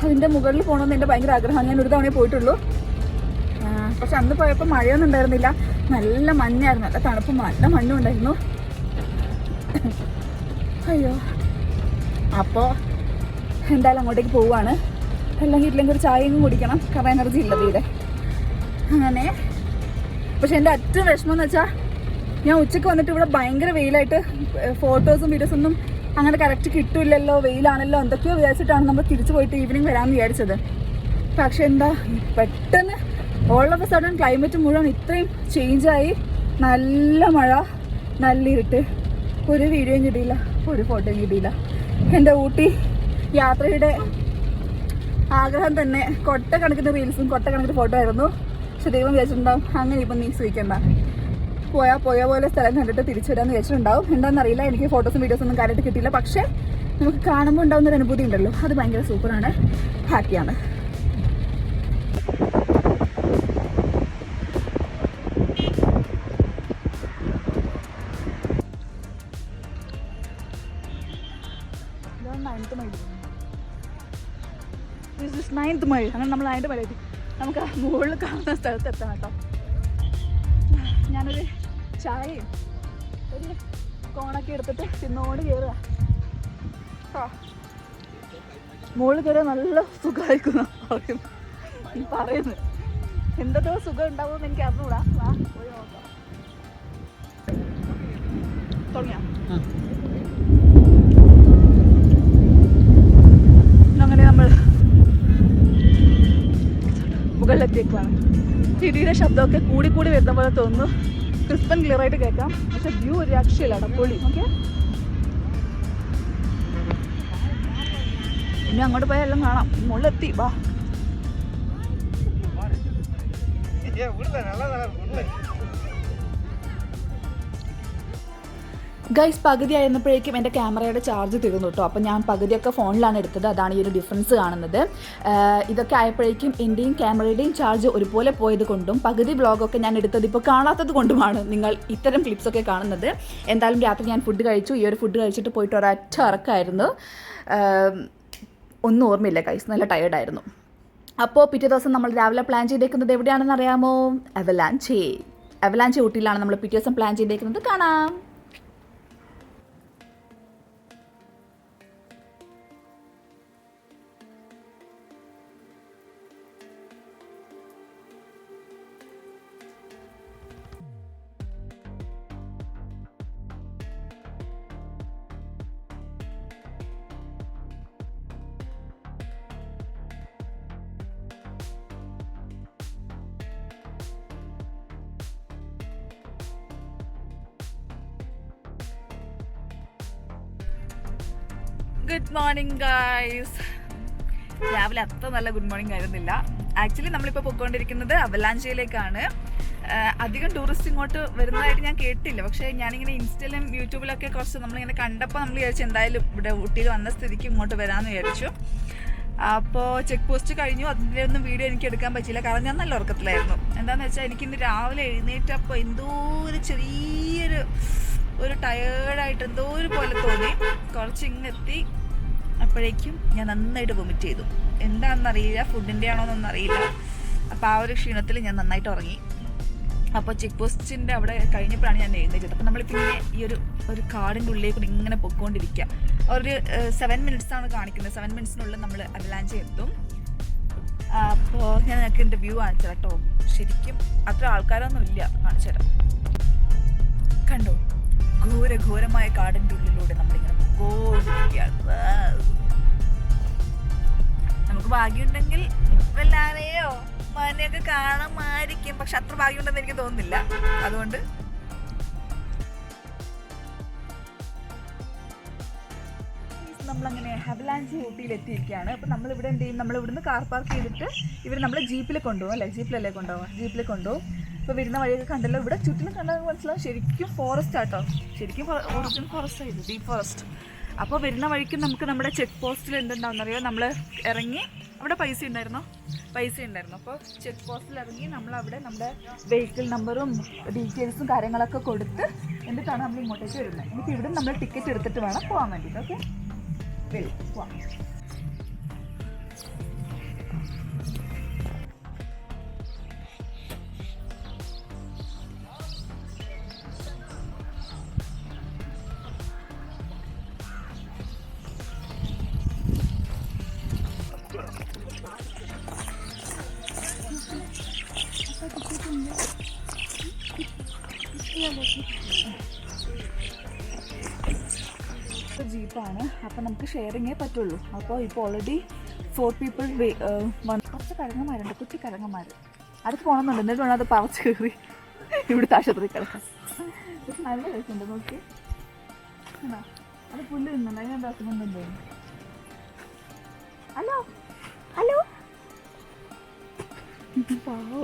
Speaker 1: അതിൻ്റെ മുകളിൽ പോകണമെന്ന് എൻ്റെ ഭയങ്കര ആഗ്രഹമാണ്. ഞാൻ ഒരു തവണയേ പോയിട്ടുള്ളൂ. പക്ഷെ അന്ന് പോയപ്പോൾ മഴയൊന്നും ഉണ്ടായിരുന്നില്ല, നല്ല മഞ്ഞായിരുന്നു, നല്ല തണുപ്പും നല്ല മഞ്ഞും ഉണ്ടായിരുന്നു. അയ്യോ, അപ്പോൾ എന്തായാലും അങ്ങോട്ടേക്ക് പോവുകയാണ്. അല്ലെങ്കിൽ ഇല്ലെങ്കിൽ ഒരു ചായയും കുടിക്കണം, കാരണം എനർജി ഇല്ല തീരെ. അങ്ങനെ പക്ഷെ എൻ്റെ ഏറ്റവും വിഷമം എന്ന് വെച്ചാൽ ഞാൻ ഉച്ചയ്ക്ക് വന്നിട്ട് ഇവിടെ ഭയങ്കര വെയിലായിട്ട് ഫോട്ടോസും വീഡിയോസൊന്നും അങ്ങനെ കറക്റ്റ് കിട്ടില്ലല്ലോ, വെയിലാണല്ലോ എന്തൊക്കെയോ വിചാരിച്ചിട്ടാണ് നമ്മൾ തിരിച്ചു പോയിട്ട് ഈവനിങ് വരാമെന്ന് വിചാരിച്ചത്. പക്ഷെ എന്താ പെട്ടെന്ന് all of A sudden climate മുഴുവൻ ഇത്രയും ചേഞ്ചായി. നല്ല മഴ, നല്ല ഇരുട്ട്, ഒരു വീഡിയോയും കിട്ടിയില്ല, ഒരു ഫോട്ടോയും കിട്ടിയില്ല. എൻ്റെ ഊട്ടി യാത്രയുടെ ആഗ്രഹം തന്നെ കൊട്ടക്കണക്കിന് റീൽസും കൊട്ടക്കണക്കിന് ഫോട്ടോ ആയിരുന്നു. പക്ഷെ ദൈവം വിചാരിച്ചിട്ടുണ്ടാവും അങ്ങനെ ഇപ്പം നീ സൂഹിക്കണ്ട, പോയ പോലെ സ്ഥലം കണ്ടിട്ട് തിരിച്ചു വരാമെന്ന് വിചാരിച്ചിട്ടുണ്ടാവും. എന്താണെന്നറിയില്ല, എനിക്ക് ഫോട്ടോസും വീഡിയോസൊന്നും കാര്യമായിട്ട് കിട്ടിയില്ല. പക്ഷേ നമുക്ക് കാണുമ്പോൾ ഉണ്ടാകുന്നൊരു അനുഭൂതി ഉണ്ടല്ലോ, അത് ഭയങ്കര സൂപ്പറാണ്, ഹാപ്പിയാണ്. Ninth mile. അങ്ങനെ നമ്മൾ 9th മൈൽ എത്തി. നമുക്ക് ആ മുകളിൽ കാണുന്ന സ്ഥലത്ത് എത്തണം കേട്ടോ. ഞാനൊരു ചായയും ഒരു കോണൊക്കെ എടുത്തിട്ട് തിന്നോണ്ട് കയറുക. മുകളിൽ കയറിയ നല്ല സുഖമായിരിക്കും പറയുന്നത്. എന്തൊക്കെ സുഖം ഉണ്ടാവുമെന്ന് എനിക്ക് അറിഞ്ഞൂടാ. പോയി നോക്കാം. തുടങ്ങിയ അങ്ങനെ നമ്മൾ മുകളിലെത്തിയേക്കാണ്. ഇടിയുടെ ശബ്ദമൊക്കെ കൂടി വരുന്ന പോലെ തോന്നുന്നു. ക്രിസ്പൻ ക്ലിയർ ആയിട്ട് കേൾക്കാം, പക്ഷെ വ്യൂ ഒരു രക്ഷയില്ല, പൊളി. ഓക്കെ, ഇനി അങ്ങോട്ട് പോയാൽ എല്ലാം കാണാം. മുകളിലെത്തി, വാ. ഗൈസ് പകുതി ആയിരുന്നപ്പോഴേക്കും എൻ്റെ ക്യാമറയുടെ ചാർജ് തീർന്നു കേട്ടോ. അപ്പോൾ ഞാൻ പകുതിയൊക്കെ ഫോണിലാണ് എടുത്തത്. അതാണ് ഈ ഒരു ഡിഫറൻസ് കാണുന്നത്. ഇതൊക്കെ ആയപ്പോഴേക്കും എൻ്റെയും ക്യാമറയുടെയും ചാർജ് ഒരുപോലെ പോയത് കൊണ്ടും പകുതി വ്ളോഗൊക്കെ ഞാൻ എടുത്തത് ഇപ്പോൾ കാണാത്തത് കൊണ്ടുമാണ് നിങ്ങൾ ഇത്തരം ക്ലിപ്സൊക്കെ കാണുന്നത്. എന്തായാലും രാത്രി ഞാൻ ഫുഡ് കഴിച്ചു. ഈ ഒരു ഫുഡ് കഴിച്ചിട്ട് പോയിട്ട് ഒരൊറ്റ ഇറക്കമായിരുന്നു. ഒന്നും ഓർമ്മയില്ല ഗൈസ്, നല്ല ടയേർഡായിരുന്നു. അപ്പോൾ പിറ്റേ ദിവസം നമ്മൾ രാവിലെ പ്ലാൻ ചെയ്തേക്കുന്നത് എവിടെയാണെന്ന് അറിയാമോ? അവലാഞ്ചി ഊട്ടിയിലാണ് നമ്മൾ പിറ്റേ ദിവസം പ്ലാൻ ചെയ്തേക്കുന്നത്. കാണാം. Good morning guys. രാവിലെ അത്ര നല്ല ഗുഡ് മോർണിംഗ് ആയിരുന്നില്ല. ആക്ച്വലി നമ്മളിപ്പോൾ പോയിക്കൊണ്ടിരിക്കുന്നത് അവലാഞ്ചിയിലേക്കാണ്. അധികം ടൂറിസ്റ്റ് ഇങ്ങോട്ട് വരുന്നതായിട്ട് ഞാൻ കേട്ടില്ല. പക്ഷേ ഞാനിങ്ങനെ ഇൻസ്റ്റയിലും യൂട്യൂബിലൊക്കെ കുറച്ച് നമ്മളിങ്ങനെ കണ്ടപ്പോൾ നമ്മൾ വിചാരിച്ചു എന്തായാലും ഇവിടെ ഊട്ടിയിൽ വന്ന സ്ഥിതിക്ക് ഇങ്ങോട്ട് വരാമെന്ന് വിചാരിച്ചു. അപ്പോൾ ചെക്ക് പോസ്റ്റ് കഴിഞ്ഞു. അതിൻ്റെ ഒന്നും വീഡിയോ എനിക്ക് എടുക്കാൻ പറ്റിയില്ല, കാരണം ഞാൻ നല്ല ഉറക്കത്തിലായിരുന്നു. എന്താണെന്ന് വെച്ചാൽ എനിക്കിന്ന് രാവിലെ എഴുന്നേറ്റപ്പോൾ എന്തോ ഒരു ചെറിയൊരു ടയേർഡായിട്ട് എന്തോ ഒരു പോലെ തോന്നി. കുറച്ച് ഇങ്ങെത്തി അപ്പോഴേക്കും ഞാൻ നന്നായിട്ട് വൊമിറ്റ് ചെയ്തു. എന്താണെന്നറിയില്ല, ഫുഡിൻ്റെ ആണോ എന്നൊന്നും അറിയില്ല. അപ്പോൾ ആ ഒരു ക്ഷീണത്തിൽ ഞാൻ നന്നായിട്ട് ഉറങ്ങി. അപ്പോൾ ചെക്ക് പോസ്റ്റിൻ്റെ അവിടെ കഴിഞ്ഞപ്പോഴാണ് ഞാൻ എഴുന്നേറ്റത്. അപ്പോൾ നമ്മളിപ്പോൾ ഇങ്ങനെ ഈ ഒരു കാടിൻ്റെ ഉള്ളിൽ കൂടി ഇങ്ങനെ പൊയ്ക്കൊണ്ടിരിക്കുക. ഒരു 7 മിനിറ്റ്സാണ് കാണിക്കുന്നത്. 7 മിനിറ്റ്സിനുള്ളിൽ നമ്മൾ അവലാഞ്ചി എത്തും. അപ്പോൾ ഞാൻ നിങ്ങൾക്ക് എൻ്റെ വ്യൂ കാണിച്ചു കേട്ടോ. ശരിക്കും അത്ര ആൾക്കാരൊന്നും ഇല്ല, കാണിച്ചു തരാം. കണ്ടോ, ഘോരമായ കാടിൻ്റെ ഉള്ളിലൂടെ നമ്മളിങ്ങനെ പോയിക്കൊണ്ടിരിക്കുകയാണ്. നമുക്ക് ഭാഗ്യമുണ്ടെങ്കിൽ വല്ലാതെയോ മനയൊക്കെ കാണാമായിരിക്കും. പക്ഷെ അത്ര ഭാഗ്യമുണ്ടെന്ന് എനിക്ക് തോന്നുന്നില്ല. അതുകൊണ്ട് നമ്മളങ്ങനെ അവലാഞ്ചി ഊട്ടിയിൽ എത്തിയിരിക്കുകയാണ്. അപ്പോൾ നമ്മളിവിടെ എന്ത് ചെയ്യും, നമ്മളിവിടുന്ന് കാർ പാർക്ക് ചെയ്തിട്ട് ഇവർ നമ്മളെ ജീപ്പിൽ കൊണ്ടുപോകും അല്ലേ? ജീപ്പിലല്ലേ കൊണ്ടുപോകും? ജീപ്പിൽ കൊണ്ടുപോകും. ഇപ്പോൾ വരുന്ന വഴിയൊക്കെ കണ്ടല്ലോ, ഇവിടെ ചുറ്റിലും കണ്ടാൽ മനസ്സിലാവും ശരിക്കും ഫോറസ്റ്റ് ആട്ടോ. ശരിക്കും ഒറിജിനൽ ഫോറസ്റ്റ് ആയിരുന്നു, ഡീപ്പ് ഫോറസ്റ്റ്. അപ്പോൾ വരുന്ന വഴിക്ക് നമുക്ക് നമ്മുടെ ചെക്ക് പോസ്റ്റിൽ എന്തുണ്ടാവുന്നറിയോ, നമ്മൾ ഇറങ്ങി അവിടെ പൈസ ഉണ്ടായിരുന്നു. അപ്പോൾ ചെക്ക് പോസ്റ്റിൽ ഇറങ്ങി നമ്മളവിടെ നമ്മുടെ വെഹിക്കിൾ നമ്പറും ഡീറ്റെയിൽസും കാര്യങ്ങളൊക്കെ കൊടുത്ത് എന്നിട്ടാണ് നമ്മൾ ഇങ്ങോട്ടേക്ക് വരുന്നത്. എനിക്ക് ഇവിടെ നമ്മൾ ടിക്കറ്റ് എടുത്തിട്ട് വേണം പോകാൻ വേണ്ടിയിട്ട്. ഓക്കെ, പോവാം. ജീപ്പാണ്. അപ്പോൾ നമുക്ക് ഷെയറിങ്ങേ പറ്റുള്ളൂ. അപ്പോൾ ഇപ്പോൾ ഓൾറെഡി 4 പീപ്പിൾ കുറച്ച് കരങ്ങന്മാരുണ്ട്, കുട്ടി കരങ്ങന്മാർ. അടുത്ത് പോകണമെന്നുണ്ട്, എന്നിട്ട് വേണം അത് പറച്ച് കയറി ഇവിടുത്തെ ആശുപത്രി കിടക്കാം. പക്ഷെ നല്ല രസമുണ്ട്, നോക്കി. അത് പുല്ല് തിന്നുണ്ട്, അതിനെന്താ അസുഖം തോന്നുന്നു. ഹലോ ഹലോ പാവോ.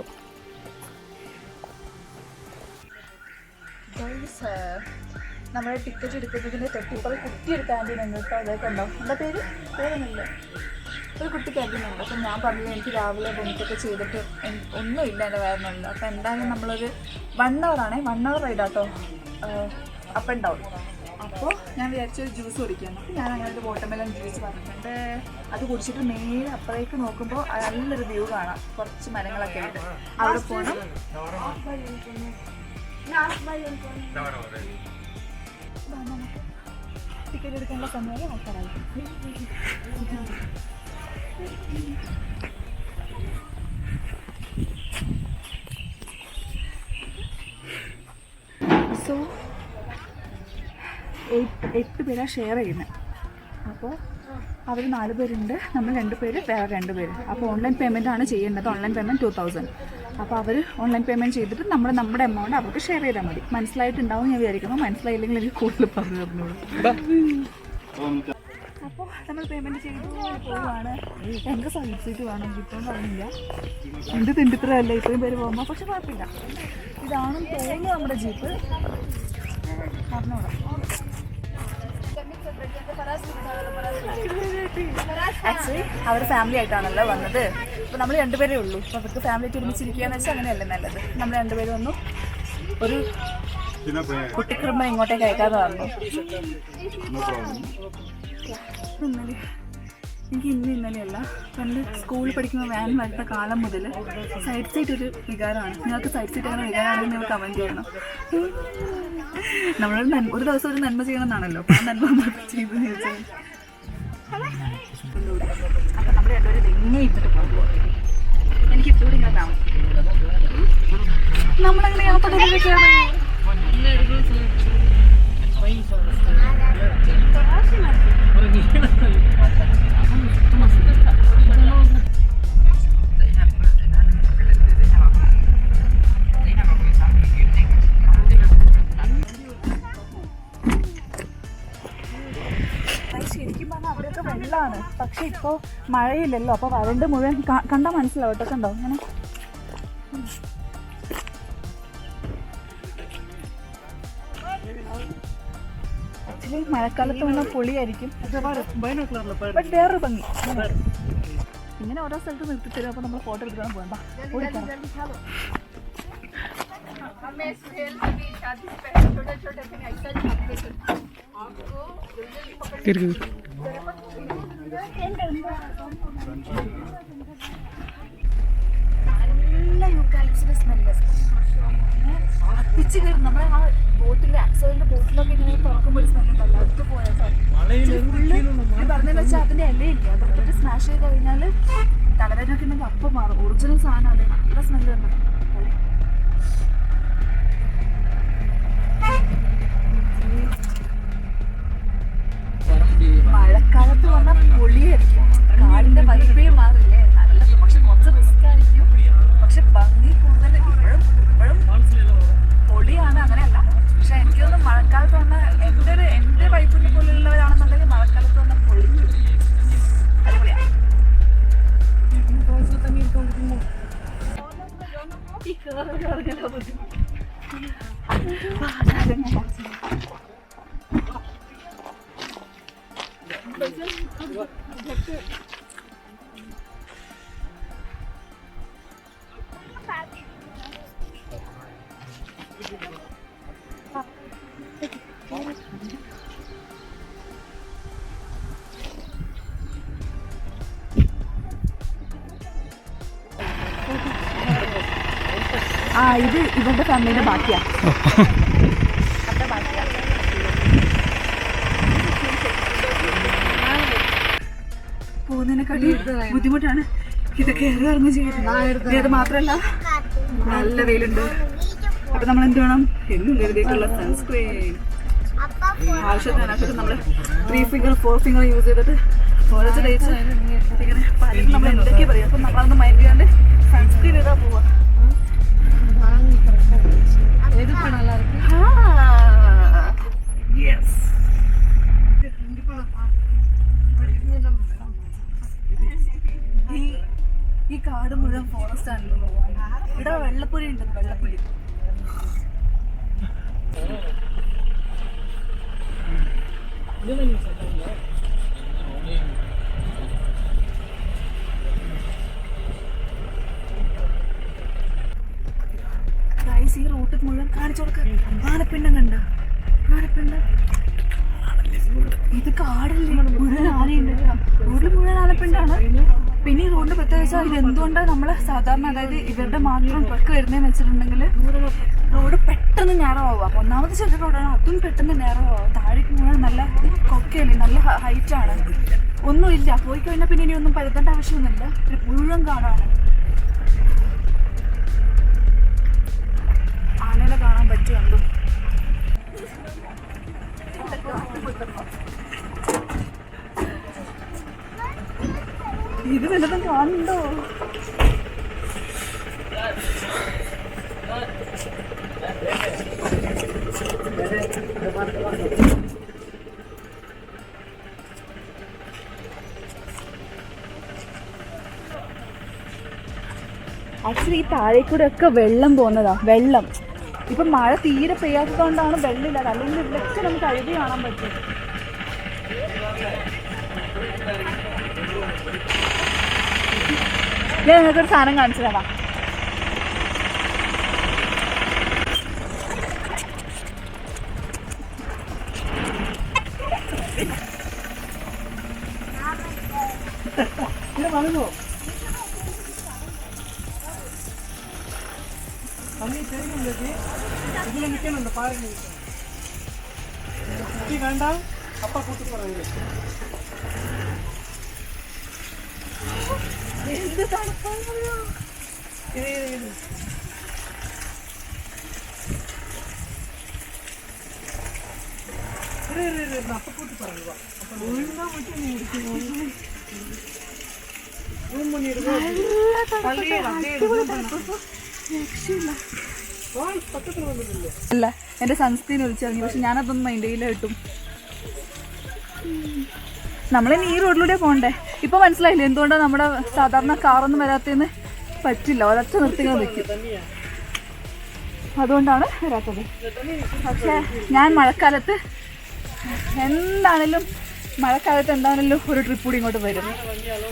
Speaker 1: നമ്മുടെ ടിക്കറ്റ് എടുക്കുന്നതിന് തൊട്ടിപ്പോൾ കുട്ടി ഒരു ക്യാൻറ്റീനുണ്ട് കേട്ടോ. അതൊക്കെ ഉണ്ടോ? എന്താ പേരൊന്നുമില്ല, ഒരു കുട്ടി ക്യാൻറ്റീനുണ്ട്. അപ്പം ഞാൻ പറഞ്ഞത് എനിക്ക് രാവിലെ വൊമിറ്റൊക്കെ ചെയ്തിട്ട് ഒന്നുമില്ല എൻ്റെ വയറിനുള്ളിൽ. അപ്പോൾ എന്തായാലും നമ്മളൊരു 1 hour 1 hour റൈഡാട്ടോ അപ്പ് ആൻഡ് ഡൗൺ. അപ്പോൾ ഞാൻ വിചാരിച്ചൊരു ജ്യൂസ് കുടിക്കാം. അപ്പോൾ ഞാൻ അങ്ങനെ ഒരു വാട്ടർമെലൺ ജ്യൂസ് പറഞ്ഞിട്ടുണ്ട്. അത് കുടിച്ചിട്ട് നേരെ അപ്പുറത്തേക്ക് നോക്കുമ്പോൾ നല്ലൊരു വ്യൂ കാണാം. കുറച്ച് മരങ്ങളൊക്കെ ഉണ്ട്, അവിടെ പോകണം. ടിക്കറ്റ് എടുക്കേണ്ട സമയം ആൾക്കാരായി. സോ 8 പേരാണ് ഷെയർ ചെയ്യുന്നത്. അപ്പോൾ അവർ 4 പേരുണ്ട്, നമ്മൾ 2 പേര്, വേറെ 2 പേര്. അപ്പോൾ ഓൺലൈൻ പേയ്മെൻ്റ് ആണ് ചെയ്യേണ്ടത്. Online payment 2000. അപ്പോൾ അവർ ഓൺലൈൻ പേയ്മെൻറ്റ് ചെയ്തിട്ട് നമ്മുടെ എമൗണ്ട് അവർക്ക് ഷെയർ ചെയ്താൽ മതി. മനസ്സിലായിട്ടുണ്ടാവും ഞാൻ വിചാരിക്കുന്നു. മനസ്സിലായില്ലെങ്കിൽ എനിക്ക് കൂടുതൽ പറഞ്ഞു തരുന്നുള്ളൂ. അപ്പോൾ നമ്മൾ പേയ്മെൻറ്റ് ചെയ്തു പോവുകയാണ്. എൻ്റെ സൈഡ് സീറ്റ് വേണം, കിട്ടുമെന്ന് അറിയില്ല. എൻ്റെ തിണ്ടിത്രയല്ല ഇത്രയും പേര് പോകുമ്പോൾ. പക്ഷെ കുഴപ്പമില്ല, ഇതാണെന്ന് തോന്നുന്നു നമ്മുടെ ജീപ്പ്. പറഞ്ഞോളാം.
Speaker 2: ആക്ച്വലി അവർ ഫാമിലി ആയിട്ടാണല്ലോ വന്നത്. അപ്പോൾ നമ്മൾ രണ്ടുപേരേ ഉള്ളൂ. അപ്പോൾ അവർക്ക് ഫാമിലി ആയിട്ട് ഒരുമിച്ചിരിക്കുകയെന്ന് വെച്ചാൽ അങ്ങനെയല്ലേ നല്ലത്. നമ്മൾ രണ്ടുപേരും വന്നു. ഒരു കുട്ടിക്കുറുമ്പ ഇങ്ങോട്ടേക്ക് അയക്കാതെ വന്നു. എനിക്ക് ഇന്നലെയല്ല, പണ്ട് സ്കൂളിൽ പഠിക്കുന്ന വാൻ വരുന്ന കാലം മുതൽ സൈഡ് സീറ്റ് ഒരു വികാരമാണ്. നിങ്ങൾക്ക് സൈഡ് സീറ്റ് അങ്ങനെ വികാരമാണെങ്കിൽ നിങ്ങൾ കമൻറ്റ് ചെയ്യണം. നമ്മൾ ഒരു ദിവസം ഒരു നന്മ ചെയ്യണമെന്നാണല്ലോ, ആ നന്മ ചെയ്തെന്ന് ചോദിച്ചാൽ. അപ്പം നമ്മൾ രണ്ടുപേരും എങ്ങനെ ഇരുന്നിട്ട് പോകുമ്പോൾ എനിക്ക് ഇപ്പോഴും ഇങ്ങനെ കാണാം. നമ്മളങ്ങനെ യാത്രയാണ്. ശരിക്കും പറഞ്ഞാൽ അവിടെയൊക്കെ വെള്ളമാണ്. പക്ഷെ ഇപ്പോൾ മഴയില്ലല്ലോ, അപ്പോൾ വരണ്ട് മുഴുവൻ കണ്ടാൽ മനസ്സിലാവും കേട്ടോ. കണ്ടോ അങ്ങനെ ആക്ച്വലി മഴക്കാലത്ത് വന്നാൽ പൊളിയായിരിക്കും. ബട്ട് വേറൊരു ഭംഗി. ഇങ്ങനെ ഓരോ സ്ഥലത്ത് നിർത്തിത്തരും. അപ്പോൾ നമ്മൾ ഫോട്ടോ എടുക്കാൻ പോകണ്ട, ഓടിക്കണം. നല്ല യൂക്കാലിപ്സിന്റെ സ്മെല്ല് കത്തിച്ച് കയറും. നമ്മളെ ആ ബോട്ടിൽ ആക്സിഡന്റ് ബോട്ടിലൊക്കെ ഇങ്ങനെ തുറക്കുമ്പോൾ ഒരു സ്മെല്ലുണ്ടല്ലോ, അടുത്ത് പോയാൽ പറഞ്ഞതെന്ന് വെച്ചാൽ അതിന്റെ ഇലയില്ല, അതൊക്കെ സ്മാഷ് ചെയ്ത് കഴിഞ്ഞാൽ തലവേദനയൊക്കെ ഉണ്ടെങ്കിൽ അപ്പം മാറും. ഒറിജിനൽ സാധനമാണ്, നല്ല സ്മെല്ല് ഉണ്ട്. മഴക്കാലത്ത് വന്നാൽ പൊളിയായിരിക്കും. കാടിന്റെ വൈബേ മാറില്ലേ, നല്ലത്. പക്ഷെ കുറച്ച് റിസ്ക് ആയിരിക്കും, പക്ഷെ ഭംഗി കൂടുതൽ. ഇപ്പോഴും പൊളിയാണ്, അങ്ങനെയല്ല. പക്ഷെ എനിക്കൊന്നും മഴക്കാലത്ത് വന്നാൽ എൻ്റെ വൈപ്പിനെ പോലെയുള്ളവരാണെന്നുണ്ടെങ്കിൽ മഴക്കാലത്ത് വന്നാൽ പൊളിക്കും. അടിപൊളിയാണ്. ആ ഇത് ഇവരുടെ ഫാമിലിയുടെ ബാക്കിയാണ്. അവരുടെ ബാക്കിയാണ്. പോകുന്നതിനെക്കാട്ടി ബുദ്ധിമുട്ടാണ് ഇതൊക്കെ ഇറങ്ങി ചെയ്യുന്നത്. അത് മാത്രമല്ല നല്ല വെയിലുണ്ട്. അപ്പൊ നമ്മൾ എന്ത് വേണം, എന്നും കരുതിയേക്കുള്ള സൺസ്ക്രീൻ ആവശ്യത്തിനകത്ത് നമ്മൾ 3 ഫിംഗർ 4 ഫിംഗർ യൂസ് ചെയ്തിട്ട് കുറച്ച് തേച്ച് ഇങ്ങനെ പലരും നമ്മൾ എന്തൊക്കെയാ പറയുക. അപ്പം നമ്മളതൊന്ന് മൈൻഡ് ചെയ്യാണ്ട് സൺസ്ക്രീൻ ഇതാ പോവാ. ഈ കാട് മുഴുവൻ ഫോറസ്റ്റ് ആണല്ലോ. ഇവിടെ വെള്ളപ്പുരി ഉണ്ട്, വെള്ളപ്പുരി. ഈ റൂട്ടിൽ മുഴുവൻ കാണിച്ചു കൊടുക്ക. ആനപ്പിണ്ടം കണ്ട, ആനപ്പിണ്ടം. ഇത് കാടല്ലേ, മുഴുവൻ ആനയുണ്ട്. റോഡിൽ മുഴുവൻ ആനപ്പിണ്ടാണ്. പിന്നെ ഈ റോഡിന്റെ പ്രത്യേകിച്ച് ഇത് എന്തുകൊണ്ടാണ് നമ്മൾ സാധാരണ, അതായത് ഇവരുടെ മാത്രം ട്രക്ക് വരുന്നതെന്ന് വെച്ചിട്ടുണ്ടെങ്കിൽ റോഡ് പെട്ടെന്ന് നേരം ആവുക. ഒന്നാമത് ചെറിയ റോഡാണ്, അതും പെട്ടെന്ന് നേരം ആവുക. താഴേക്ക് മുഴുവൻ നല്ല കൊക്കയല്ലേ, നല്ല ഹൈറ്റാണ്. ഒന്നുമില്ല, പോയി കഴിഞ്ഞാൽ പിന്നെ ഇനി ഒന്നും പരുത്തേണ്ട ആവശ്യമൊന്നുമില്ല. മുഴുവൻ കാടാണ്. ആനകളെ കാണാൻ പറ്റുമോ? ഇത് വല്ലതും കാണുന്നുണ്ടോ? ആക്ച്വലി ഈ താഴേക്കൂടെ ഒക്കെ വെള്ളം പോകുന്നതാ. വെള്ളം ഇപ്പം മഴ തീരെ പെയ്യാത്തത് കൊണ്ടാണ് വെള്ളമില്ലാതെ, അല്ലെങ്കിൽ ഇതിലൊക്കെ നമുക്ക് അഴുതി കാണാൻ പറ്റും. ഞാൻ നിങ്ങൾക്കൊരു സാധനം കാണിച്ചു തരാം.
Speaker 4: வேண்டாம் அப்பா கூட்டு போறாங்க.
Speaker 2: എന്ത് തണുപ്പാണ്.
Speaker 4: அப்பா கூட்டு போறாங்க.
Speaker 2: അല്ല എന്റെ സൺസ്ക്രീൻ ഒഴിച്ചിറങ്ങി, പക്ഷെ ഞാനതൊന്നും മൈൻഡ് ചെയ്യില്ല കിട്ടും. നമ്മളിനി ഈ റോഡിലൂടെ പോകണ്ടേ. ഇപ്പൊ മനസ്സിലായില്ലേ എന്തുകൊണ്ടാണ് നമ്മുടെ സാധാരണ കാറൊന്നും വരാത്തതെന്ന്? പറ്റില്ല, ഒരൊറ്റ നിർത്തിക്കാൻ വെക്കും, അതുകൊണ്ടാണ് വരാത്തത്. പക്ഷെ ഞാൻ മഴക്കാലത്ത് എന്താണേലും ഒരു ട്രിപ്പ് കൂടി ഇങ്ങോട്ട് വരും.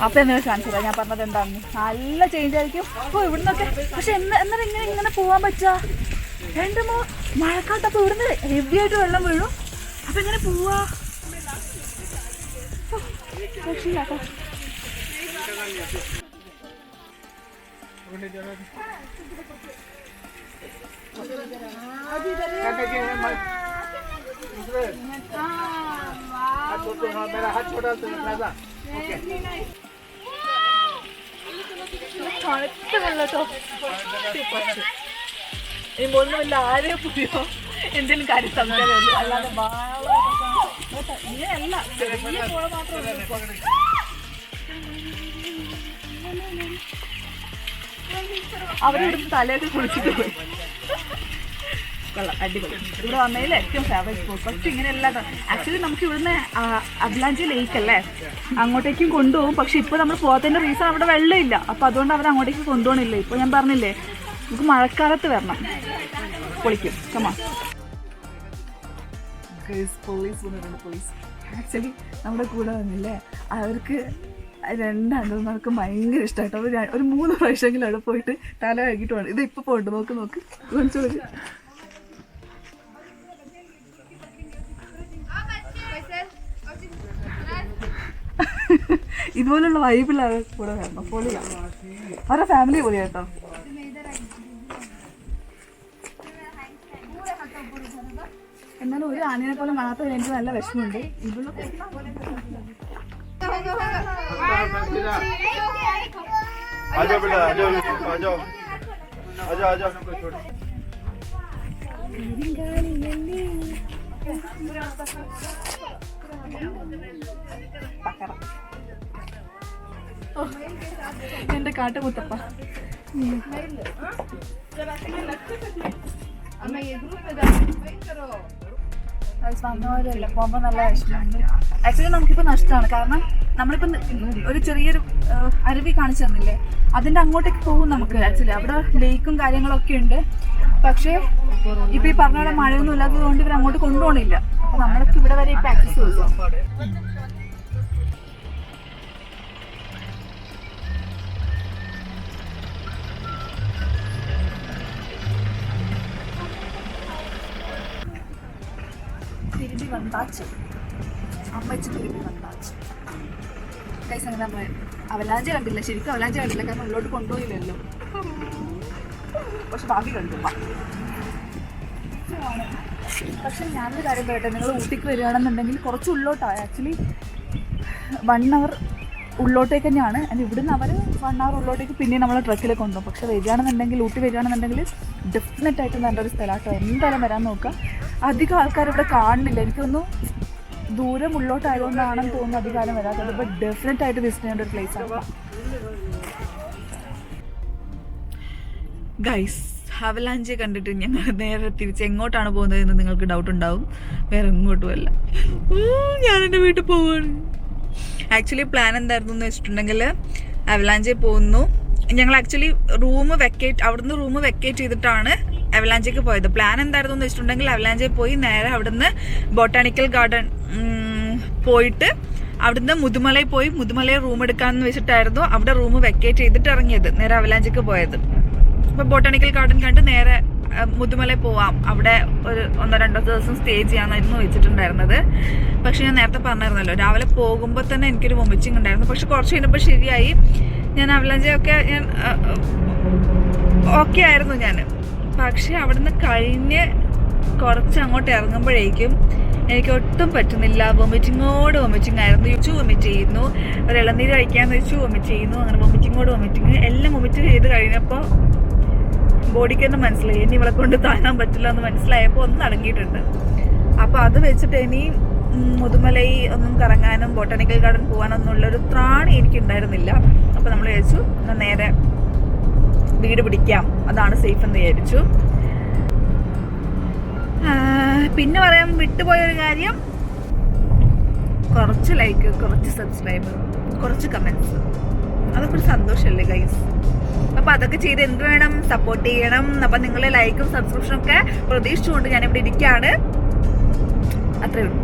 Speaker 2: അപ്പം എന്തെങ്കിലും കാണിച്ചു തരാം ഞാൻ പറഞ്ഞത് എന്താണെന്ന്. നല്ല ചേഞ്ച് ആയിരിക്കും. അപ്പോൾ ഇവിടുന്നൊക്കെ പക്ഷെ എന്നാലും ഇങ്ങനെ പോകാൻ പറ്റുക? രണ്ട് മഴക്കാലത്ത് അപ്പോൾ ഇവിടുന്ന് ഹെവി ആയിട്ട് വെള്ളം വീഴും. അപ്പം എങ്ങനെ പോവാ? രക്ഷയില്ലാട്ടോ. ഒന്നുമില്ല, ആരെയും പോയോ എന്തെങ്കിലും കാര്യം സംസാരമല്ലോ, അല്ലാതെ ഇങ്ങനെയല്ല. ചെറിയ പോള മാത്രമേ അവരിവിടുന്ന് തലയൊക്കെ കുളിച്ചിട്ട് പോയി. കൊള്ളാം, അടിപൊളി. ഇവിടെ വന്നതിൽ ഏറ്റവും ഫേവറേറ്റ് സ്പോട്ട്. പക്ഷെ ഇങ്ങനെയല്ല, ആക്ച്വലി നമുക്ക് ഇവിടുന്ന് അവലാഞ്ചി ലേക്ക് അല്ലേ, അങ്ങോട്ടേക്കും കൊണ്ടുപോകും. പക്ഷെ ഇപ്പോൾ നമ്മൾ പോകാത്തതിൻ്റെ റീസൺ അവിടെ വെള്ളമില്ല. അപ്പോൾ അതുകൊണ്ട് അവർ അങ്ങോട്ടേക്ക് കൊണ്ടുപോകണില്ല. ഇപ്പോൾ ഞാൻ പറഞ്ഞില്ലേ നമുക്ക് മഴക്കാലത്ത് വരണം, പൊളിക്കും. കമാ പോലീസ് ആക്ച്വലി നമ്മുടെ കൂടെ വന്നില്ലേ, അവർക്ക് രണ്ടാൾക്ക് ഭയങ്കര ഇഷ്ടമായിട്ട് അവർ ഒരു 3 പ്രാവശ്യമെങ്കിലും അവിടെ പോയിട്ട് തല കഴുകിയിട്ട് വേണം. ഇത് ഇപ്പോൾ പോയിട്ട് നോക്ക് കാണിച്ചോളൂ. ഇതുപോലുള്ള വൈബിലാണ് കൂടെ വരണം. പൊളിയാണ്, അവരുടെ ഫാമിലി പൊളിയാ കേട്ടോ. എന്നാലും ഒരു ആനയെ പോലെ കാണാത്തതിന് എനിക്ക് നല്ല വിഷമമുണ്ട്. ഇതിലുള്ള എന്റെ കാട്ടുമുത്തപ്പ വന്നവരല്ല പോകുമ്പോ നല്ല വിഷമമുണ്ട്. ആക്ച്വലി നമുക്കിപ്പോ നഷ്ടമാണ്. കാരണം നമ്മളിപ്പോ ഒരു ചെറിയൊരു അരുവി കാണിച്ചു തന്നില്ലേ, അതിന്റെ അങ്ങോട്ടേക്ക് പോകും നമുക്ക്. ആക്ച്വലി അവിടെ ലേക്കും കാര്യങ്ങളൊക്കെ ഉണ്ട്. പക്ഷേ ഇപ്പൊ ഈ പറഞ്ഞ പോലെ മഴയൊന്നും ഇല്ലാത്തത് കൊണ്ട് ഇവർ അങ്ങോട്ട് കൊണ്ടുപോകണില്ല. അപ്പൊ നമ്മൾക്ക് ഇവിടെ വരെ ഇപ്പൊ ആക്സസ് ഉള്ളൂ. തിരുമ്പി വന്നാച്ച് അമ്മച്ച് തിരുമ്പി വന്നാച്ച് കൈസ്. അങ്ങനെ നമ്മൾ അവലാഞ്ചി കണ്ടില്ല, ശരിക്കും അവലാഞ്ചി കണ്ടില്ല, കാരണം ഉള്ളോട്ട് കൊണ്ടുപോയില്ലല്ലോ. പക്ഷെ ബാക്കി കണ്ടു. പക്ഷെ ഞാനൊരു കാര്യം പറയട്ടെ, നിങ്ങൾ ഊട്ടിക്ക് വരികയാണെന്നുണ്ടെങ്കിൽ കുറച്ച് ഉള്ളോട്ടാണ്. ആക്ച്വലി 1 hour ഉള്ളോട്ടേക്ക് തന്നെയാണ്. ആൻഡ് ഇവിടുന്ന് അവർ 1 hour ഉള്ളോട്ടേക്ക് പിന്നെ നമ്മൾ ട്രക്കിലേക്ക് കൊണ്ടുപോകും. പക്ഷെ വരികയാണെന്നുണ്ടെങ്കിൽ ഊട്ടി വരികയാണെന്നുണ്ടെങ്കിൽ ഡെഫിനറ്റായിട്ട് നല്ലൊരു സ്ഥലമാട്ടോ. എന്തായാലും വരാൻ നോക്കുക. അധികം ആൾക്കാർ ഇവിടെ കാണുന്നില്ല. എനിക്കൊന്നും ദൂരം ഉള്ളോട്ടായതുകൊണ്ടാണെന്ന് തോന്നുന്നു അധികാരം വരാത്തത്. ബട്ട് ഡെഫിനറ്റായിട്ട് വിസിറ്റ് ചെയ്യേണ്ട ഒരു പ്ലേസ് ആണ്. ഗൈസ്, അവലാഞ്ചി കണ്ടിട്ട് ഞങ്ങൾ നേരെ തിരിച്ച് എങ്ങോട്ടാണ് പോകുന്നതെന്ന് നിങ്ങൾക്ക് ഡൗട്ട് ഉണ്ടാവും. വേറെ എങ്ങോട്ടുമല്ല, ഞാൻ എൻ്റെ വീട്ടിൽ പോവുകയാണ്. ആക്ച്വലി പ്ലാൻ എന്തായിരുന്നു എന്ന് വെച്ചിട്ടുണ്ടെങ്കിൽ അവലാഞ്ചി പോകുന്നു. ഞങ്ങൾ ആക്ച്വലി അവിടുന്ന് റൂം വെക്കേറ്റ് ചെയ്തിട്ടാണ് അവലാഞ്ചിക്ക് പോയത്. പ്ലാൻ എന്തായിരുന്നു എന്ന് വെച്ചിട്ടുണ്ടെങ്കിൽ അവലാഞ്ചി പോയി നേരെ അവിടുന്ന് ബൊട്ടാണിക്കൽ ഗാർഡൻ പോയിട്ട്
Speaker 1: അവിടുന്ന് മുതുമലയിൽ പോയി മുതുമലയിൽ റൂം എടുക്കാമെന്ന് വെച്ചിട്ടായിരുന്നു അവിടെ റൂം വെക്കേറ്റ് ചെയ്തിട്ട് ഇറങ്ങിയത്, നേരെ അവലാഞ്ചിക്ക് പോയത്. അപ്പോൾ ബൊട്ടാണിക്കൽ ഗാർഡൻ കണ്ട് നേരെ മുതുമലയിൽ പോവാം, അവിടെ ഒരു 1-2 ദിവസം സ്റ്റേ ചെയ്യാമെന്നായിരുന്നു വെച്ചിട്ടുണ്ടായിരുന്നത്. പക്ഷെ ഞാൻ നേരത്തെ പറഞ്ഞിരുന്നല്ലോ, രാവിലെ പോകുമ്പോൾ തന്നെ എനിക്കൊരു വൊമിറ്റിംഗ് ഉണ്ടായിരുന്നു. പക്ഷെ കുറച്ച് കഴിഞ്ഞപ്പോൾ ശരിയായി. ഞാൻ അവലാഞ്ചയൊക്കെ ഞാൻ ഓക്കെ ആയിരുന്നു ഞാൻ. പക്ഷെ അവിടുന്ന് കഴിഞ്ഞ് കുറച്ച് അങ്ങോട്ട് ഇറങ്ങുമ്പോഴേക്കും എനിക്ക് ഒട്ടും പറ്റുന്നില്ല. വൊമിറ്റിംഗ് ആയിരുന്നു. വൊമിറ്റ് ചെയ്യുന്നു, ഒരു ഇളനീര് കഴിക്കാന്ന് വെച്ചു വൊമിറ്റ് ചെയ്യുന്നു, അങ്ങനെ വൊമിറ്റിംഗ് എല്ലാം വൊമിറ്റ് ചെയ്ത് കഴിഞ്ഞപ്പോൾ ബോഡിക്ക് തന്നെ മനസ്സിലായി ഇനി ഇവളെ കൊണ്ട് താങ്ങാൻ പറ്റില്ല എന്ന് മനസ്സിലായപ്പോൾ ഒന്ന് അടങ്ങിയിട്ടുണ്ട്. അപ്പോൾ അത് വെച്ചിട്ട് ഇനി മുതുമലയിൽ ഒന്നും കറങ്ങാനും ബൊട്ടാണിക്കൽ ഗാർഡൻ പോകാനൊന്നുമുള്ളൊരു ത്രാണി എനിക്കുണ്ടായിരുന്നില്ല. അപ്പോൾ നമ്മൾ വിചാരിച്ചു നേരെ വീട് പിടിക്കാം, അതാണ് സേഫ് എന്ന് വിചാരിച്ചു. പിന്നെ പറയാൻ വിട്ടുപോയൊരു കാര്യം, കുറച്ച് ലൈക്ക്, കുറച്ച് സബ്സ്ക്രൈബ്, കുറച്ച് കമൻസ്, അതൊക്കെ ഒരു സന്തോഷമല്ലേ ഗൈസ്? അപ്പോൾ അതൊക്കെ ചെയ്ത് എന്ത് വേണം, സപ്പോർട്ട് ചെയ്യണം. അപ്പം നിങ്ങളെ ലൈക്കും സബ്സ്ക്രിപ്ഷനും ഒക്കെ പ്രതീക്ഷിച്ചുകൊണ്ട് ഞാനിവിടെ ഇരിക്കുകയാണ്. അത്രേ ഉള്ളൂ.